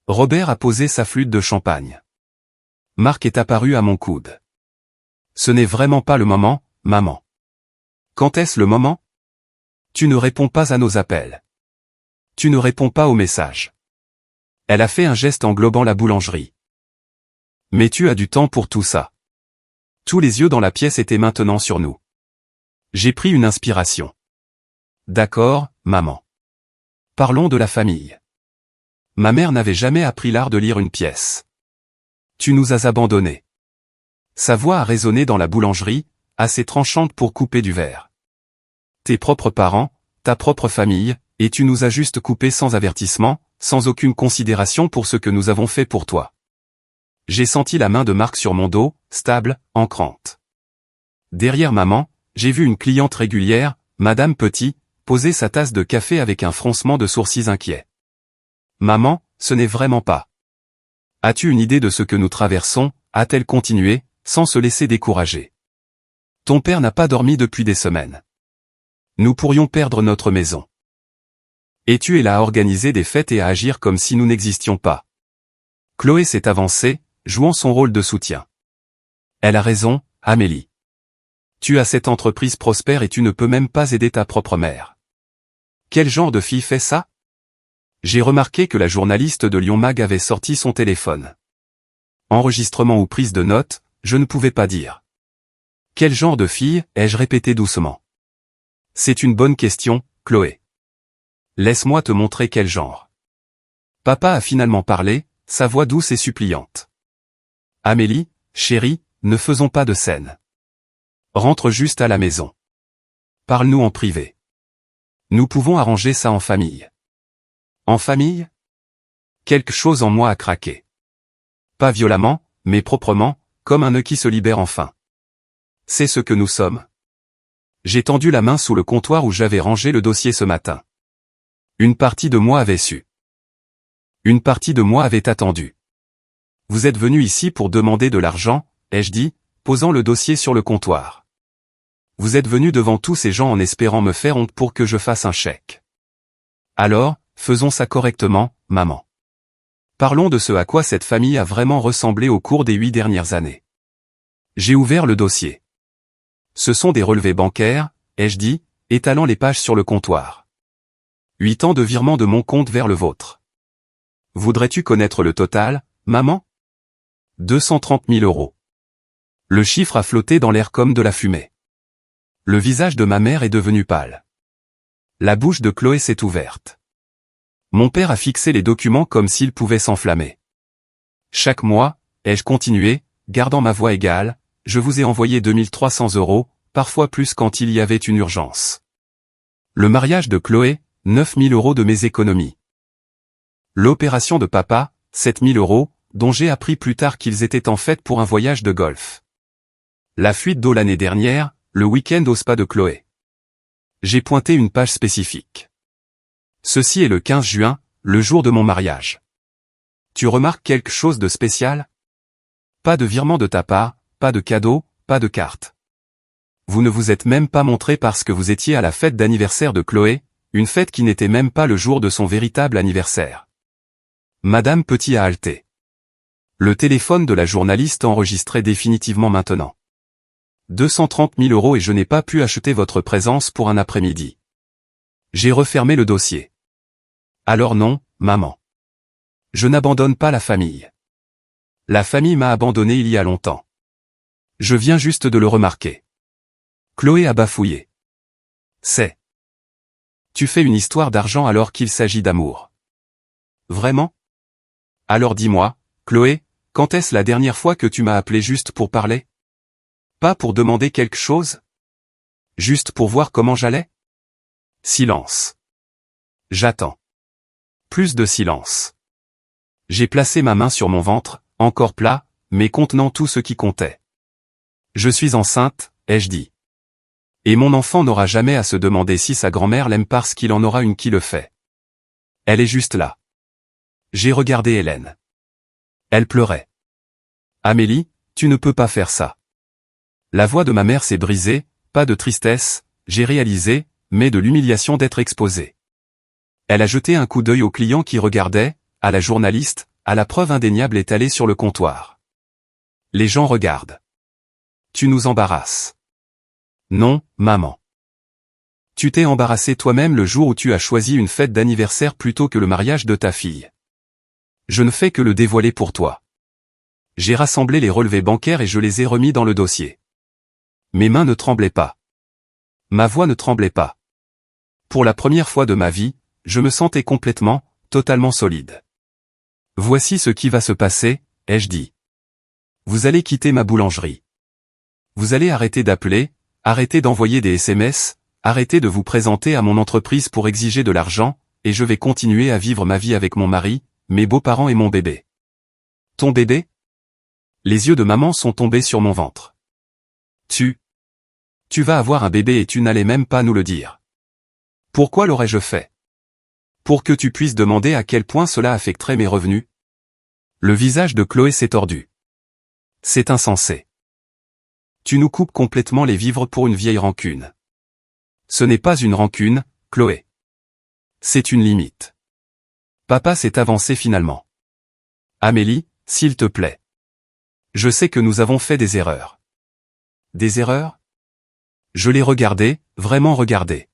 Robert a posé sa flûte de champagne. Marc est apparu à mon coude. Ce n'est vraiment pas le moment, maman. Quand est-ce le moment? Tu ne réponds pas à nos appels. Tu ne réponds pas aux messages. Elle a fait un geste englobant la boulangerie. Mais tu as du temps pour tout ça. Tous les yeux dans la pièce étaient maintenant sur nous. J'ai pris une inspiration. D'accord, maman. Parlons de la famille. Ma mère n'avait jamais appris l'art de lire une pièce. Tu nous as abandonnés. Sa voix a résonné dans la boulangerie, assez tranchante pour couper du verre. Tes propres parents, ta propre famille, et tu nous as juste coupés sans avertissement, sans aucune considération pour ce que nous avons fait pour toi. J'ai senti la main de Marc sur mon dos, stable, ancrante. Derrière maman, j'ai vu une cliente régulière, Madame Petit, poser sa tasse de café avec un froncement de sourcils inquiet. Maman, ce n'est vraiment pas. As-tu une idée de ce que nous traversons, a-t-elle continué, sans se laisser décourager. Ton père n'a pas dormi depuis des semaines. Nous pourrions perdre notre maison. Et tu es là à organiser des fêtes et à agir comme si nous n'existions pas. Chloé s'est avancée, jouant son rôle de soutien. Elle a raison, Amélie. Tu as cette entreprise prospère et tu ne peux même pas aider ta propre mère. Quel genre de fille fait ça? J'ai remarqué que la journaliste de Lyon Mag avait sorti son téléphone. Enregistrement ou prise de notes, je ne pouvais pas dire. Quel genre de fille, ai-je répété doucement. C'est une bonne question, Chloé. Laisse-moi te montrer quel genre. Papa a finalement parlé, sa voix douce et suppliante. Amélie, chérie, ne faisons pas de scène. Rentre juste à la maison. Parle-nous en privé. Nous pouvons arranger ça en famille. En famille? Quelque chose en moi a craqué. Pas violemment, mais proprement, comme un nœud qui se libère enfin. C'est ce que nous sommes. J'ai tendu la main sous le comptoir où j'avais rangé le dossier ce matin. Une partie de moi avait su. Une partie de moi avait attendu. Vous êtes venu ici pour demander de l'argent, ai-je dit, posant le dossier sur le comptoir. Vous êtes venu devant tous ces gens en espérant me faire honte pour que je fasse un chèque. Alors, faisons ça correctement, maman. Parlons de ce à quoi cette famille a vraiment ressemblé au cours des 8 dernières années. J'ai ouvert le dossier. Ce sont des relevés bancaires, ai-je dit, étalant les pages sur le comptoir. 8 ans de virement de mon compte vers le vôtre. Voudrais-tu connaître le total, maman? 230 000 €. Le chiffre a flotté dans l'air comme de la fumée. Le visage de ma mère est devenu pâle. La bouche de Chloé s'est ouverte. Mon père a fixé les documents comme s'ils pouvaient s'enflammer. Chaque mois, ai-je continué, gardant ma voix égale, je vous ai envoyé 2300 €, parfois plus quand il y avait une urgence. Le mariage de Chloé, 9 000 € de mes économies. L'opération de papa, 7 000 €, dont j'ai appris plus tard qu'ils étaient en fait pour un voyage de golf. La fuite d'eau l'année dernière, le week-end au spa de Chloé. J'ai pointé une page spécifique. Ceci est le 15 juin, le jour de mon mariage. Tu remarques quelque chose de spécial? Pas de virement de ta part, pas de cadeau, pas de carte. Vous ne vous êtes même pas montré parce que vous étiez à la fête d'anniversaire de Chloé, une fête qui n'était même pas le jour de son véritable anniversaire. Madame Petit a halté. Le téléphone de la journaliste enregistrait définitivement maintenant. 230 000 € et je n'ai pas pu acheter votre présence pour un après-midi. J'ai refermé le dossier. Alors non, maman. Je n'abandonne pas la famille. La famille m'a abandonné il y a longtemps. Je viens juste de le remarquer. Chloé a bafouillé. C'est. Tu fais une histoire d'argent alors qu'il s'agit d'amour. Vraiment? Alors dis-moi, Chloé, quand est-ce la dernière fois que tu m'as appelé juste pour parler? Pas pour demander quelque chose? Juste pour voir comment j'allais? Silence. J'attends. Plus de silence. J'ai placé ma main sur mon ventre, encore plat, mais contenant tout ce qui comptait. Je suis enceinte, ai-je dit. Et mon enfant n'aura jamais à se demander si sa grand-mère l'aime parce qu'il en aura une qui le fait. Elle est juste là. J'ai regardé Hélène. Elle pleurait. Amélie, tu ne peux pas faire ça. La voix de ma mère s'est brisée, pas de tristesse, j'ai réalisé, mais de l'humiliation d'être exposée. Elle a jeté un coup d'œil au client qui regardait, à la journaliste, à la preuve indéniable étalée sur le comptoir. Les gens regardent. Tu nous embarrasses. Non, maman. Tu t'es embarrassé toi-même le jour où tu as choisi une fête d'anniversaire plutôt que le mariage de ta fille. Je ne fais que le dévoiler pour toi. J'ai rassemblé les relevés bancaires et je les ai remis dans le dossier. Mes mains ne tremblaient pas. Ma voix ne tremblait pas. Pour la première fois de ma vie, je me sentais complètement, totalement solide. Voici ce qui va se passer, ai-je dit. Vous allez quitter ma boulangerie. Vous allez arrêter d'appeler, arrêter d'envoyer des SMS, arrêter de vous présenter à mon entreprise pour exiger de l'argent, et je vais continuer à vivre ma vie avec mon mari, mes beaux-parents et mon bébé. Ton bébé? Les yeux de maman sont tombés sur mon ventre. Tu vas avoir un bébé et tu n'allais même pas nous le dire. Pourquoi l'aurais-je fait? Pour que tu puisses demander à quel point cela affecterait mes revenus? Le visage de Chloé s'est tordu. C'est insensé. Tu nous coupes complètement les vivres pour une vieille rancune. Ce n'est pas une rancune, Chloé. C'est une limite. Papa s'est avancé finalement. Amélie, s'il te plaît. Je sais que nous avons fait des erreurs. Des erreurs? Je l'ai regardé, vraiment regardé.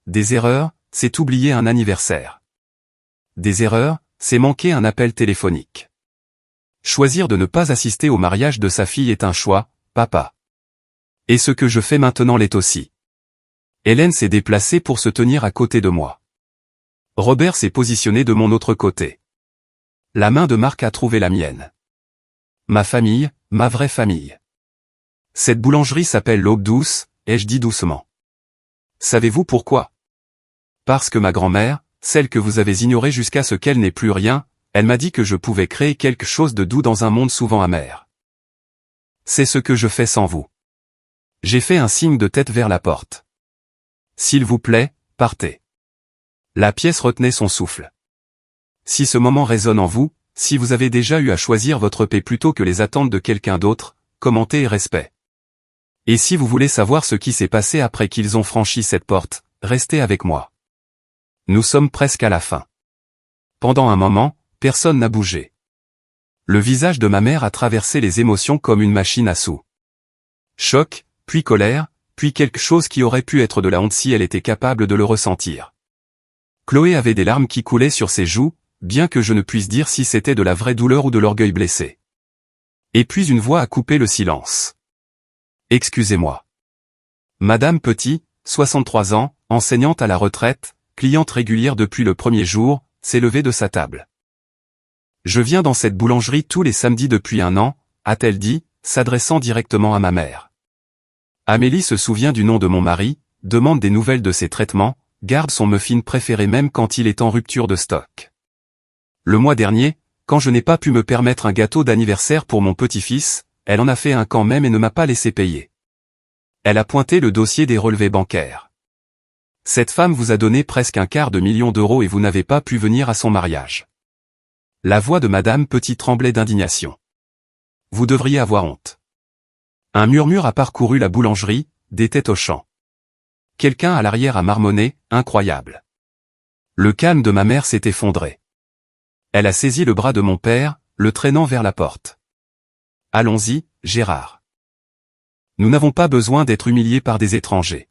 Des erreurs, c'est oublier un anniversaire. Des erreurs, c'est manquer un appel téléphonique. Choisir de ne pas assister au mariage de sa fille est un choix, papa. Et ce que je fais maintenant l'est aussi. Hélène s'est déplacée pour se tenir à côté de moi. Robert s'est positionné de mon autre côté. La main de Marc a trouvé la mienne. Ma famille, ma vraie famille. Cette boulangerie s'appelle l'Aube Douce, ai-je dit doucement. Savez-vous pourquoi? Parce que ma grand-mère, celle que vous avez ignorée jusqu'à ce qu'elle n'ait plus rien, elle m'a dit que je pouvais créer quelque chose de doux dans un monde souvent amer. C'est ce que je fais sans vous. J'ai fait un signe de tête vers la porte. S'il vous plaît, partez. La pièce retenait son souffle. Si ce moment résonne en vous, si vous avez déjà eu à choisir votre paix plutôt que les attentes de quelqu'un d'autre, commentez et respect. Et si vous voulez savoir ce qui s'est passé après qu'ils ont franchi cette porte, restez avec moi. Nous sommes presque à la fin. Pendant un moment, personne n'a bougé. Le visage de ma mère a traversé les émotions comme une machine à sous. Choc, puis colère, puis quelque chose qui aurait pu être de la honte si elle était capable de le ressentir. Chloé avait des larmes qui coulaient sur ses joues, bien que je ne puisse dire si c'était de la vraie douleur ou de l'orgueil blessé. Et puis une voix a coupé le silence. Excusez-moi. Madame Petit, 63 ans, enseignante à la retraite, cliente régulière depuis le premier jour, s'est levée de sa table. Je viens dans cette boulangerie tous les samedis depuis 1 an, a-t-elle dit, s'adressant directement à ma mère. Amélie se souvient du nom de mon mari, demande des nouvelles de ses traitements, garde son muffin préféré même quand il est en rupture de stock. Le mois dernier, quand je n'ai pas pu me permettre un gâteau d'anniversaire pour mon petit-fils, elle en a fait un quand même et ne m'a pas laissé payer. Elle a pointé le dossier des relevés bancaires. Cette femme vous a donné presque 250 000 € et vous n'avez pas pu venir à son mariage. La voix de Madame Petit tremblait d'indignation. Vous devriez avoir honte. Un murmure a parcouru la boulangerie, des têtes aux champs. Quelqu'un à l'arrière a marmonné, incroyable. Le calme de ma mère s'est effondré. Elle a saisi le bras de mon père, le traînant vers la porte. Allons-y, Gérard. Nous n'avons pas besoin d'être humiliés par des étrangers.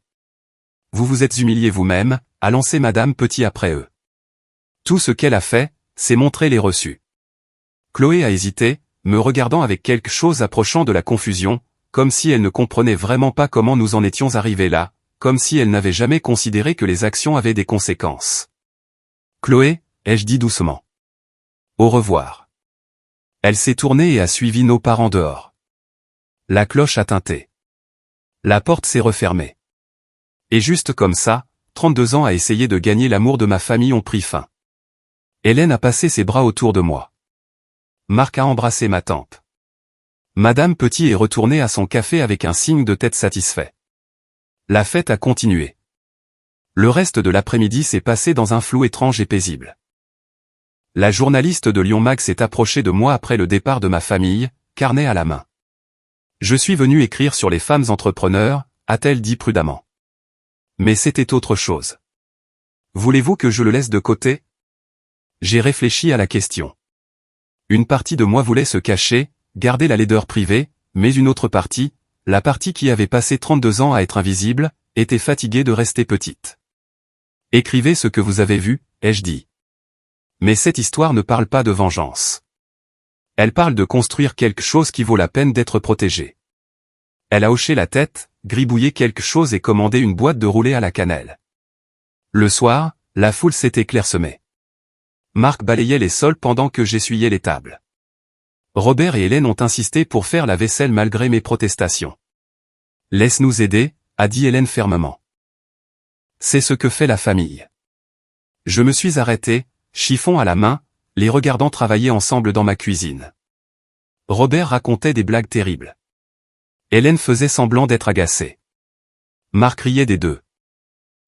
Vous vous êtes humilié vous-même, a lancé Madame Petit après eux. Tout ce qu'elle a fait, c'est montrer les reçus. Chloé a hésité, me regardant avec quelque chose approchant de la confusion, comme si elle ne comprenait vraiment pas comment nous en étions arrivés là, comme si elle n'avait jamais considéré que les actions avaient des conséquences. Chloé, ai-je dit doucement. Au revoir. Elle s'est tournée et a suivi nos parents dehors. La cloche a tinté. La porte s'est refermée. Et juste comme ça, 32 ans à essayer de gagner l'amour de ma famille ont pris fin. Hélène a passé ses bras autour de moi. Marc a embrassé ma tempe. Madame Petit est retournée à son café avec un signe de tête satisfait. La fête a continué. Le reste de l'après-midi s'est passé dans un flou étrange et paisible. La journaliste de Lyon Mag s'est approchée de moi après le départ de ma famille, carnet à la main. Je suis venu écrire sur les femmes entrepreneurs, a-t-elle dit prudemment. Mais c'était autre chose. Voulez-vous que je le laisse de côté? J'ai réfléchi à la question. Une partie de moi voulait se cacher, garder la laideur privée, mais une autre partie, la partie qui avait passé 32 ans à être invisible, était fatiguée de rester petite. Écrivez ce que vous avez vu, ai-je dit. Mais cette histoire ne parle pas de vengeance. Elle parle de construire quelque chose qui vaut la peine d'être protégé. Elle a hoché la tête, gribouillé quelque chose et commandé une boîte de roulés à la cannelle. Le soir, la foule s'était clairsemée. Marc balayait les sols pendant que j'essuyais les tables. Robert et Hélène ont insisté pour faire la vaisselle malgré mes protestations. Laisse-nous aider, a dit Hélène fermement. C'est ce que fait la famille. Je me suis arrêté, chiffon à la main, les regardant travailler ensemble dans ma cuisine. Robert racontait des blagues terribles. Hélène faisait semblant d'être agacée. Marc riait des deux.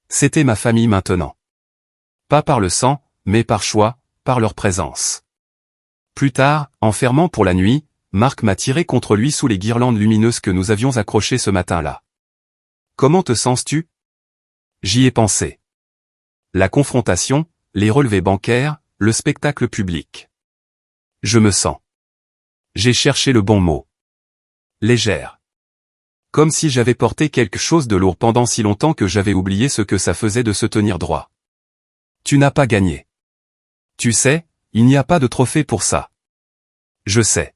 C'était ma famille maintenant. Pas par le sang, mais par choix, par leur présence. Plus tard, enfermant pour la nuit, Marc m'a tiré contre lui sous les guirlandes lumineuses que nous avions accrochées ce matin-là. Comment te sens-tu? J'y ai pensé. La confrontation, les relevés bancaires, le spectacle public. Je me sens. J'ai cherché le bon mot. Légère. Comme si j'avais porté quelque chose de lourd pendant si longtemps que j'avais oublié ce que ça faisait de se tenir droit. Tu n'as pas gagné. Tu sais, il n'y a pas de trophée pour ça. Je sais.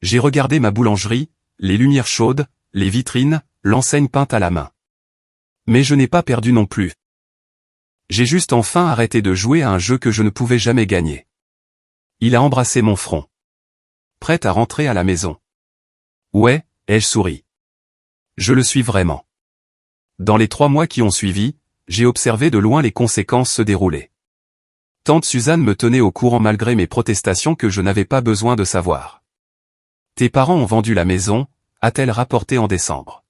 J'ai regardé ma boulangerie, les lumières chaudes, les vitrines, l'enseigne peinte à la main. Mais je n'ai pas perdu non plus. J'ai juste enfin arrêté de jouer à un jeu que je ne pouvais jamais gagner. Il a embrassé mon front. Prête à rentrer à la maison. Ouais, ai-je souri. Je le suis vraiment. Dans les 3 mois qui ont suivi, j'ai observé de loin les conséquences se dérouler. Tante Suzanne me tenait au courant malgré mes protestations que je n'avais pas besoin de savoir. Tes parents ont vendu la maison, a-t-elle rapporté en décembre.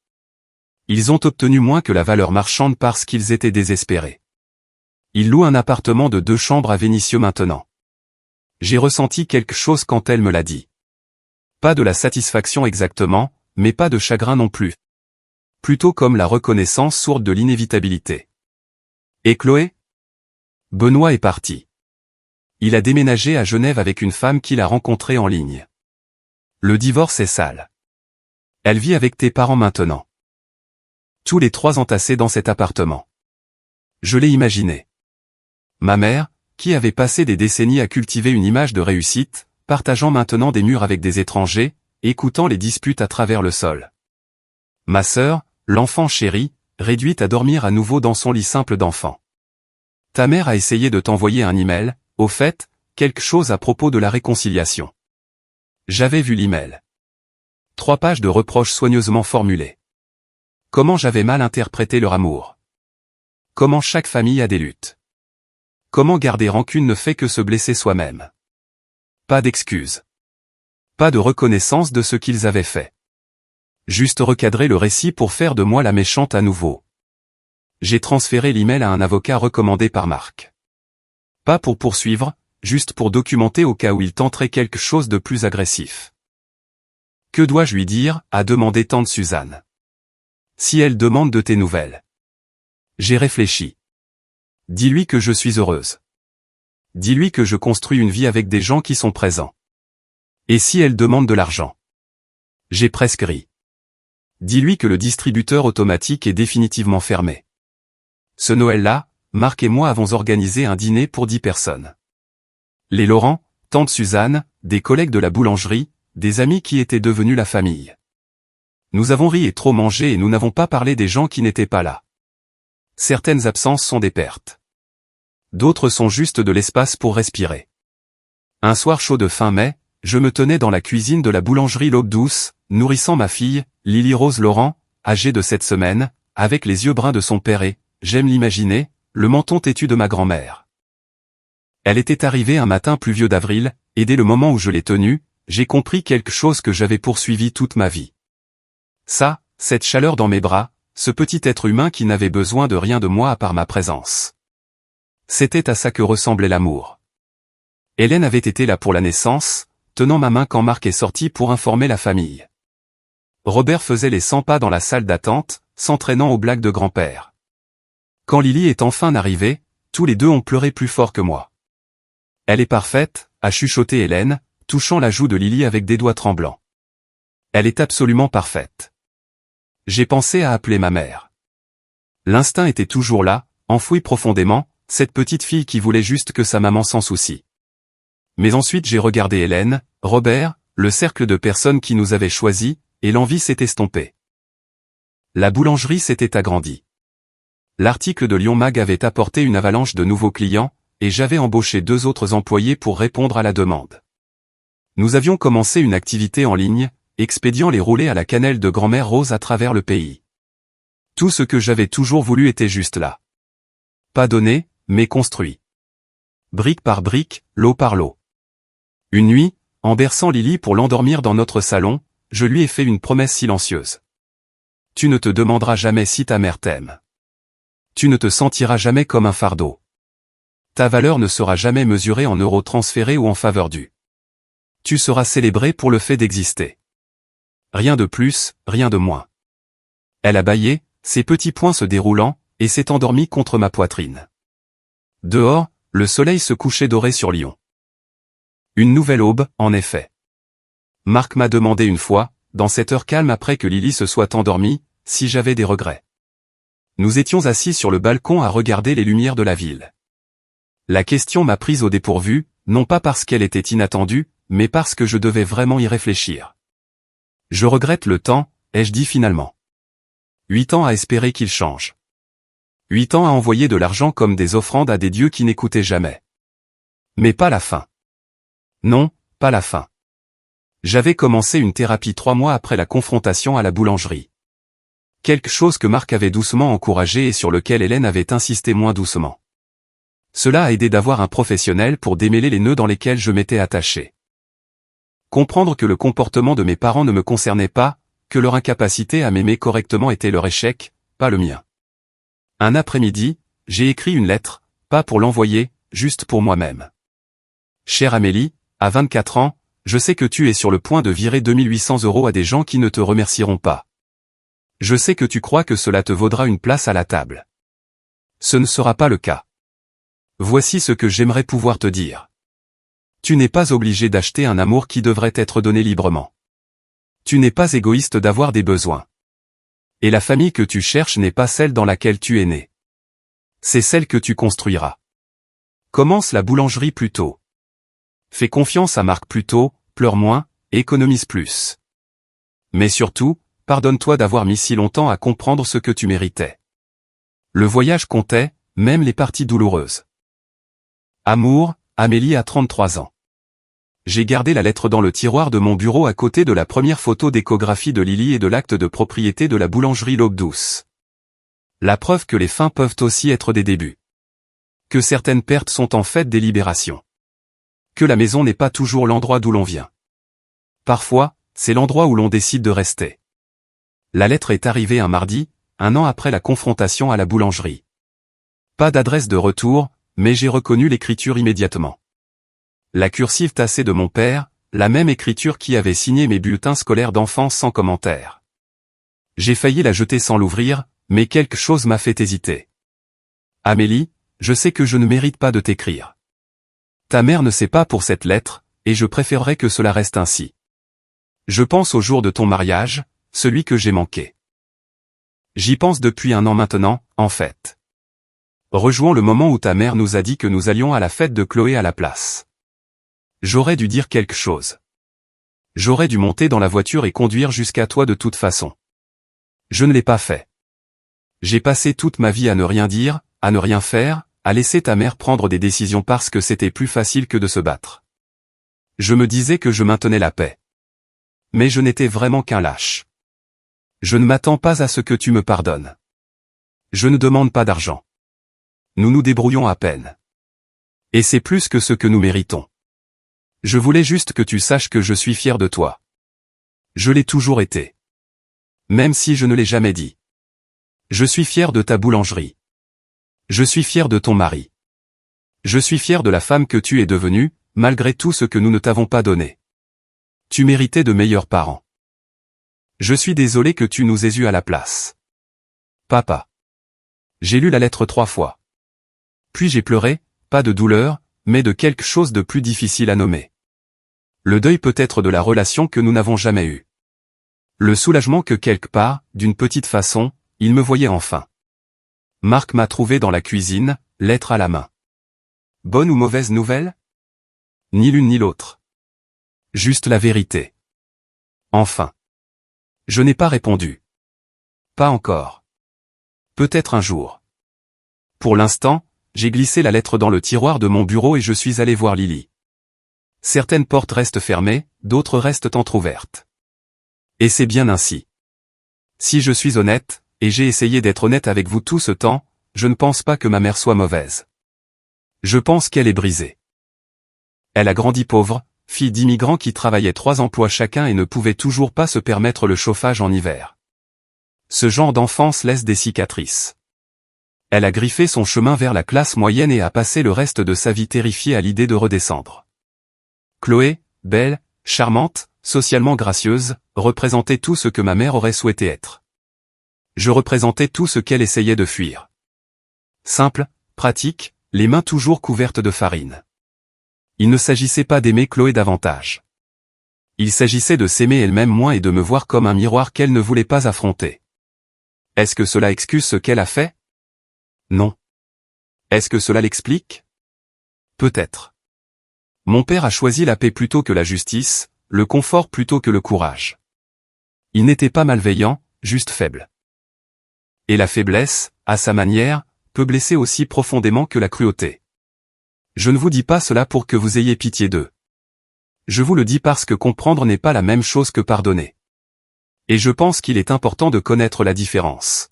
Ils ont obtenu moins que la valeur marchande parce qu'ils étaient désespérés. Ils louent un appartement de 2 chambres à Vénissieux maintenant. J'ai ressenti quelque chose quand elle me l'a dit. Pas de la satisfaction exactement, mais pas de chagrin non plus. Plutôt comme la reconnaissance sourde de l'inévitabilité. Et Chloé? Benoît est parti. Il a déménagé à Genève avec une femme qu'il a rencontrée en ligne. Le divorce est sale. Elle vit avec tes parents maintenant. Tous les 3 entassés dans cet appartement. Je l'ai imaginé. Ma mère, qui avait passé des décennies à cultiver une image de réussite, partageant maintenant des murs avec des étrangers, écoutant les disputes à travers le sol. Ma sœur, l'enfant chéri, réduite à dormir à nouveau dans son lit simple d'enfant. Ta mère a essayé de t'envoyer un email, au fait, quelque chose à propos de la réconciliation. J'avais vu l'email. 3 pages de reproches soigneusement formulés. Comment j'avais mal interprété leur amour. Comment chaque famille a des luttes. Comment garder rancune ne fait que se blesser soi-même. Pas d'excuses. Pas de reconnaissance de ce qu'ils avaient fait. Juste recadrer le récit pour faire de moi la méchante à nouveau. J'ai transféré l'email à un avocat recommandé par Marc. Pas pour poursuivre, juste pour documenter au cas où il tenterait quelque chose de plus agressif. Que dois-je lui dire, a demandé tante Suzanne. Si elle demande de tes nouvelles. J'ai réfléchi. Dis-lui que je suis heureuse. Dis-lui que je construis une vie avec des gens qui sont présents. Et si elle demande de l'argent? J'ai presque ri. Dis-lui que le distributeur automatique est définitivement fermé. Ce Noël-là, Marc et moi avons organisé un dîner pour 10 personnes. Les Laurent, tante Suzanne, des collègues de la boulangerie, des amis qui étaient devenus la famille. Nous avons ri et trop mangé et nous n'avons pas parlé des gens qui n'étaient pas là. Certaines absences sont des pertes. D'autres sont juste de l'espace pour respirer. Un soir chaud de fin mai, je me tenais dans la cuisine de la boulangerie L'Aube Douce, nourrissant ma fille, Lily Rose Laurent, âgée de 7 semaines, avec les yeux bruns de son père et, j'aime l'imaginer, le menton têtu de ma grand-mère. Elle était arrivée un matin pluvieux d'avril, et dès le moment où je l'ai tenue, j'ai compris quelque chose que j'avais poursuivi toute ma vie. Ça, cette chaleur dans mes bras, ce petit être humain qui n'avait besoin de rien de moi à part ma présence. C'était à ça que ressemblait l'amour. Hélène avait été là pour la naissance, tenant ma main quand Marc est sorti pour informer la famille. Robert faisait les 100 pas dans la salle d'attente, s'entraînant aux blagues de grand-père. Quand Lily est enfin arrivée, tous les deux ont pleuré plus fort que moi. Elle est parfaite, a chuchoté Hélène, touchant la joue de Lily avec des doigts tremblants. Elle est absolument parfaite. J'ai pensé à appeler ma mère. L'instinct était toujours là, enfoui profondément, cette petite fille qui voulait juste que sa maman s'en soucie. Mais ensuite j'ai regardé Hélène, Robert, le cercle de personnes qui nous avaient choisis, et l'envie s'est estompée. La boulangerie s'était agrandie. L'article de Lyon Mag avait apporté une avalanche de nouveaux clients, et j'avais embauché 2 autres employés pour répondre à la demande. Nous avions commencé une activité en ligne, expédiant les roulés à la cannelle de grand-mère Rose à travers le pays. Tout ce que j'avais toujours voulu était juste là. Pas donné, mais construit. Brique par brique, lot par lot. Une nuit, en berçant Lily pour l'endormir dans notre salon, je lui ai fait une promesse silencieuse. Tu ne te demanderas jamais si ta mère t'aime. Tu ne te sentiras jamais comme un fardeau. Ta valeur ne sera jamais mesurée en euros transférés ou en faveur due. Tu seras célébré pour le fait d'exister. Rien de plus, rien de moins. Elle a bâillé, ses petits poings se déroulant, et s'est endormie contre ma poitrine. Dehors, le soleil se couchait doré sur Lyon. Une nouvelle aube, en effet. Marc m'a demandé une fois, dans cette heure calme après que Lily se soit endormie, si j'avais des regrets. Nous étions assis sur le balcon à regarder les lumières de la ville. La question m'a prise au dépourvu, non pas parce qu'elle était inattendue, mais parce que je devais vraiment y réfléchir. Je regrette le temps, ai-je dit finalement. 8 ans à espérer qu'il change. 8 ans à envoyer de l'argent comme des offrandes à des dieux qui n'écoutaient jamais. Mais pas la fin. Non, pas la fin. J'avais commencé une thérapie 3 mois après la confrontation à la boulangerie. Quelque chose que Marc avait doucement encouragé et sur lequel Hélène avait insisté moins doucement. Cela a aidé d'avoir un professionnel pour démêler les nœuds dans lesquels je m'étais attaché. Comprendre que le comportement de mes parents ne me concernait pas, que leur incapacité à m'aimer correctement était leur échec, pas le mien. Un après-midi, j'ai écrit une lettre, pas pour l'envoyer, juste pour moi-même. Chère Amélie, à 24 ans, je sais que tu es sur le point de virer 2800 € à des gens qui ne te remercieront pas. Je sais que tu crois que cela te vaudra une place à la table. Ce ne sera pas le cas. Voici ce que j'aimerais pouvoir te dire. Tu n'es pas obligé d'acheter un amour qui devrait être donné librement. Tu n'es pas égoïste d'avoir des besoins. Et la famille que tu cherches n'est pas celle dans laquelle tu es né. C'est celle que tu construiras. Commence la boulangerie plus tôt. Fais confiance à Marc plus tôt, pleure moins, économise plus. Mais surtout, pardonne-toi d'avoir mis si longtemps à comprendre ce que tu méritais. Le voyage comptait, même les parties douloureuses. Amour, Amélie a 33 ans. J'ai gardé la lettre dans le tiroir de mon bureau à côté de la première photo d'échographie de Lily et de l'acte de propriété de la boulangerie L'Aube Douce. La preuve que les fins peuvent aussi être des débuts. Que certaines pertes sont en fait des libérations. Que la maison n'est pas toujours l'endroit d'où l'on vient. Parfois, c'est l'endroit où l'on décide de rester. La lettre est arrivée un mardi, 1 an après la confrontation à la boulangerie. Pas d'adresse de retour, mais j'ai reconnu l'écriture immédiatement. La cursive tassée de mon père, la même écriture qui avait signé mes bulletins scolaires d'enfance sans commentaire. J'ai failli la jeter sans l'ouvrir, mais quelque chose m'a fait hésiter. Amélie, je sais que je ne mérite pas de t'écrire. Ta mère ne sait pas pour cette lettre, et je préférerais que cela reste ainsi. Je pense au jour de ton mariage, celui que j'ai manqué. J'y pense depuis 1 an maintenant, en fait. Rejoins le moment où ta mère nous a dit que nous allions à la fête de Chloé à la place. J'aurais dû dire quelque chose. J'aurais dû monter dans la voiture et conduire jusqu'à toi de toute façon. Je ne l'ai pas fait. J'ai passé toute ma vie à ne rien dire, à ne rien faire, à laisser ta mère prendre des décisions parce que c'était plus facile que de se battre. Je me disais que je maintenais la paix. Mais je n'étais vraiment qu'un lâche. Je ne m'attends pas à ce que tu me pardonnes. Je ne demande pas d'argent. Nous nous débrouillons à peine. Et c'est plus que ce que nous méritons. Je voulais juste que tu saches que je suis fier de toi. Je l'ai toujours été. Même si je ne l'ai jamais dit. Je suis fier de ta boulangerie. Je suis fier de ton mari. Je suis fier de la femme que tu es devenue, malgré tout ce que nous ne t'avons pas donné. Tu méritais de meilleurs parents. Je suis désolé que tu nous aies eus à la place. Papa. J'ai lu la lettre 3 fois. Puis j'ai pleuré, pas de douleur, mais de quelque chose de plus difficile à nommer. Le deuil peut-être de la relation que nous n'avons jamais eue. Le soulagement que quelque part, d'une petite façon, il me voyait enfin. Marc m'a trouvé dans la cuisine, lettre à la main. Bonne ou mauvaise nouvelle? Ni l'une ni l'autre. Juste la vérité. Enfin. Je n'ai pas répondu. Pas encore. Peut-être un jour. Pour l'instant, j'ai glissé la lettre dans le tiroir de mon bureau et je suis allé voir Lily. Certaines portes restent fermées, d'autres restent entrouvertes. Et c'est bien ainsi. Si je suis honnête, et j'ai essayé d'être honnête avec vous tout ce temps, je ne pense pas que ma mère soit mauvaise. Je pense qu'elle est brisée. Elle a grandi pauvre, fille d'immigrants qui travaillaient 3 emplois chacun et ne pouvaient toujours pas se permettre le chauffage en hiver. Ce genre d'enfance laisse des cicatrices. Elle a griffé son chemin vers la classe moyenne et a passé le reste de sa vie terrifiée à l'idée de redescendre. Chloé, belle, charmante, socialement gracieuse, représentait tout ce que ma mère aurait souhaité être. Je représentais tout ce qu'elle essayait de fuir. Simple, pratique, les mains toujours couvertes de farine. Il ne s'agissait pas d'aimer Chloé davantage. Il s'agissait de s'aimer elle-même moins et de me voir comme un miroir qu'elle ne voulait pas affronter. Est-ce que cela excuse ce qu'elle a fait? Non. Est-ce que cela l'explique? Peut-être. Mon père a choisi la paix plutôt que la justice, le confort plutôt que le courage. Il n'était pas malveillant, juste faible. Et la faiblesse, à sa manière, peut blesser aussi profondément que la cruauté. Je ne vous dis pas cela pour que vous ayez pitié d'eux. Je vous le dis parce que comprendre n'est pas la même chose que pardonner. Et je pense qu'il est important de connaître la différence.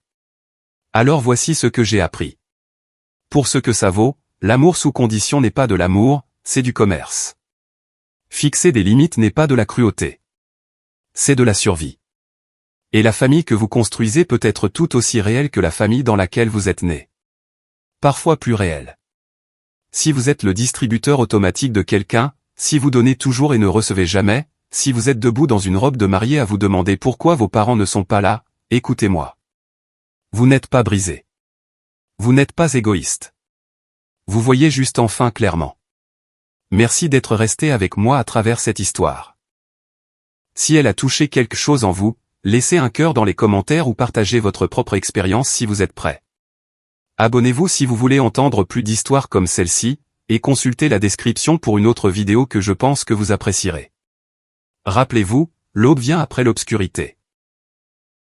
Alors voici ce que j'ai appris. Pour ce que ça vaut, l'amour sous condition n'est pas de l'amour, c'est du commerce. Fixer des limites n'est pas de la cruauté. C'est de la survie. Et la famille que vous construisez peut être tout aussi réelle que la famille dans laquelle vous êtes né. Parfois plus réelle. Si vous êtes le distributeur automatique de quelqu'un, si vous donnez toujours et ne recevez jamais, si vous êtes debout dans une robe de mariée à vous demander pourquoi vos parents ne sont pas là, écoutez-moi. Vous n'êtes pas brisé. Vous n'êtes pas égoïste. Vous voyez juste enfin clairement. Merci d'être resté avec moi à travers cette histoire. Si elle a touché quelque chose en vous, laissez un cœur dans les commentaires ou partagez votre propre expérience si vous êtes prêt. Abonnez-vous si vous voulez entendre plus d'histoires comme celle-ci, et consultez la description pour une autre vidéo que je pense que vous apprécierez. Rappelez-vous, l'aube vient après l'obscurité.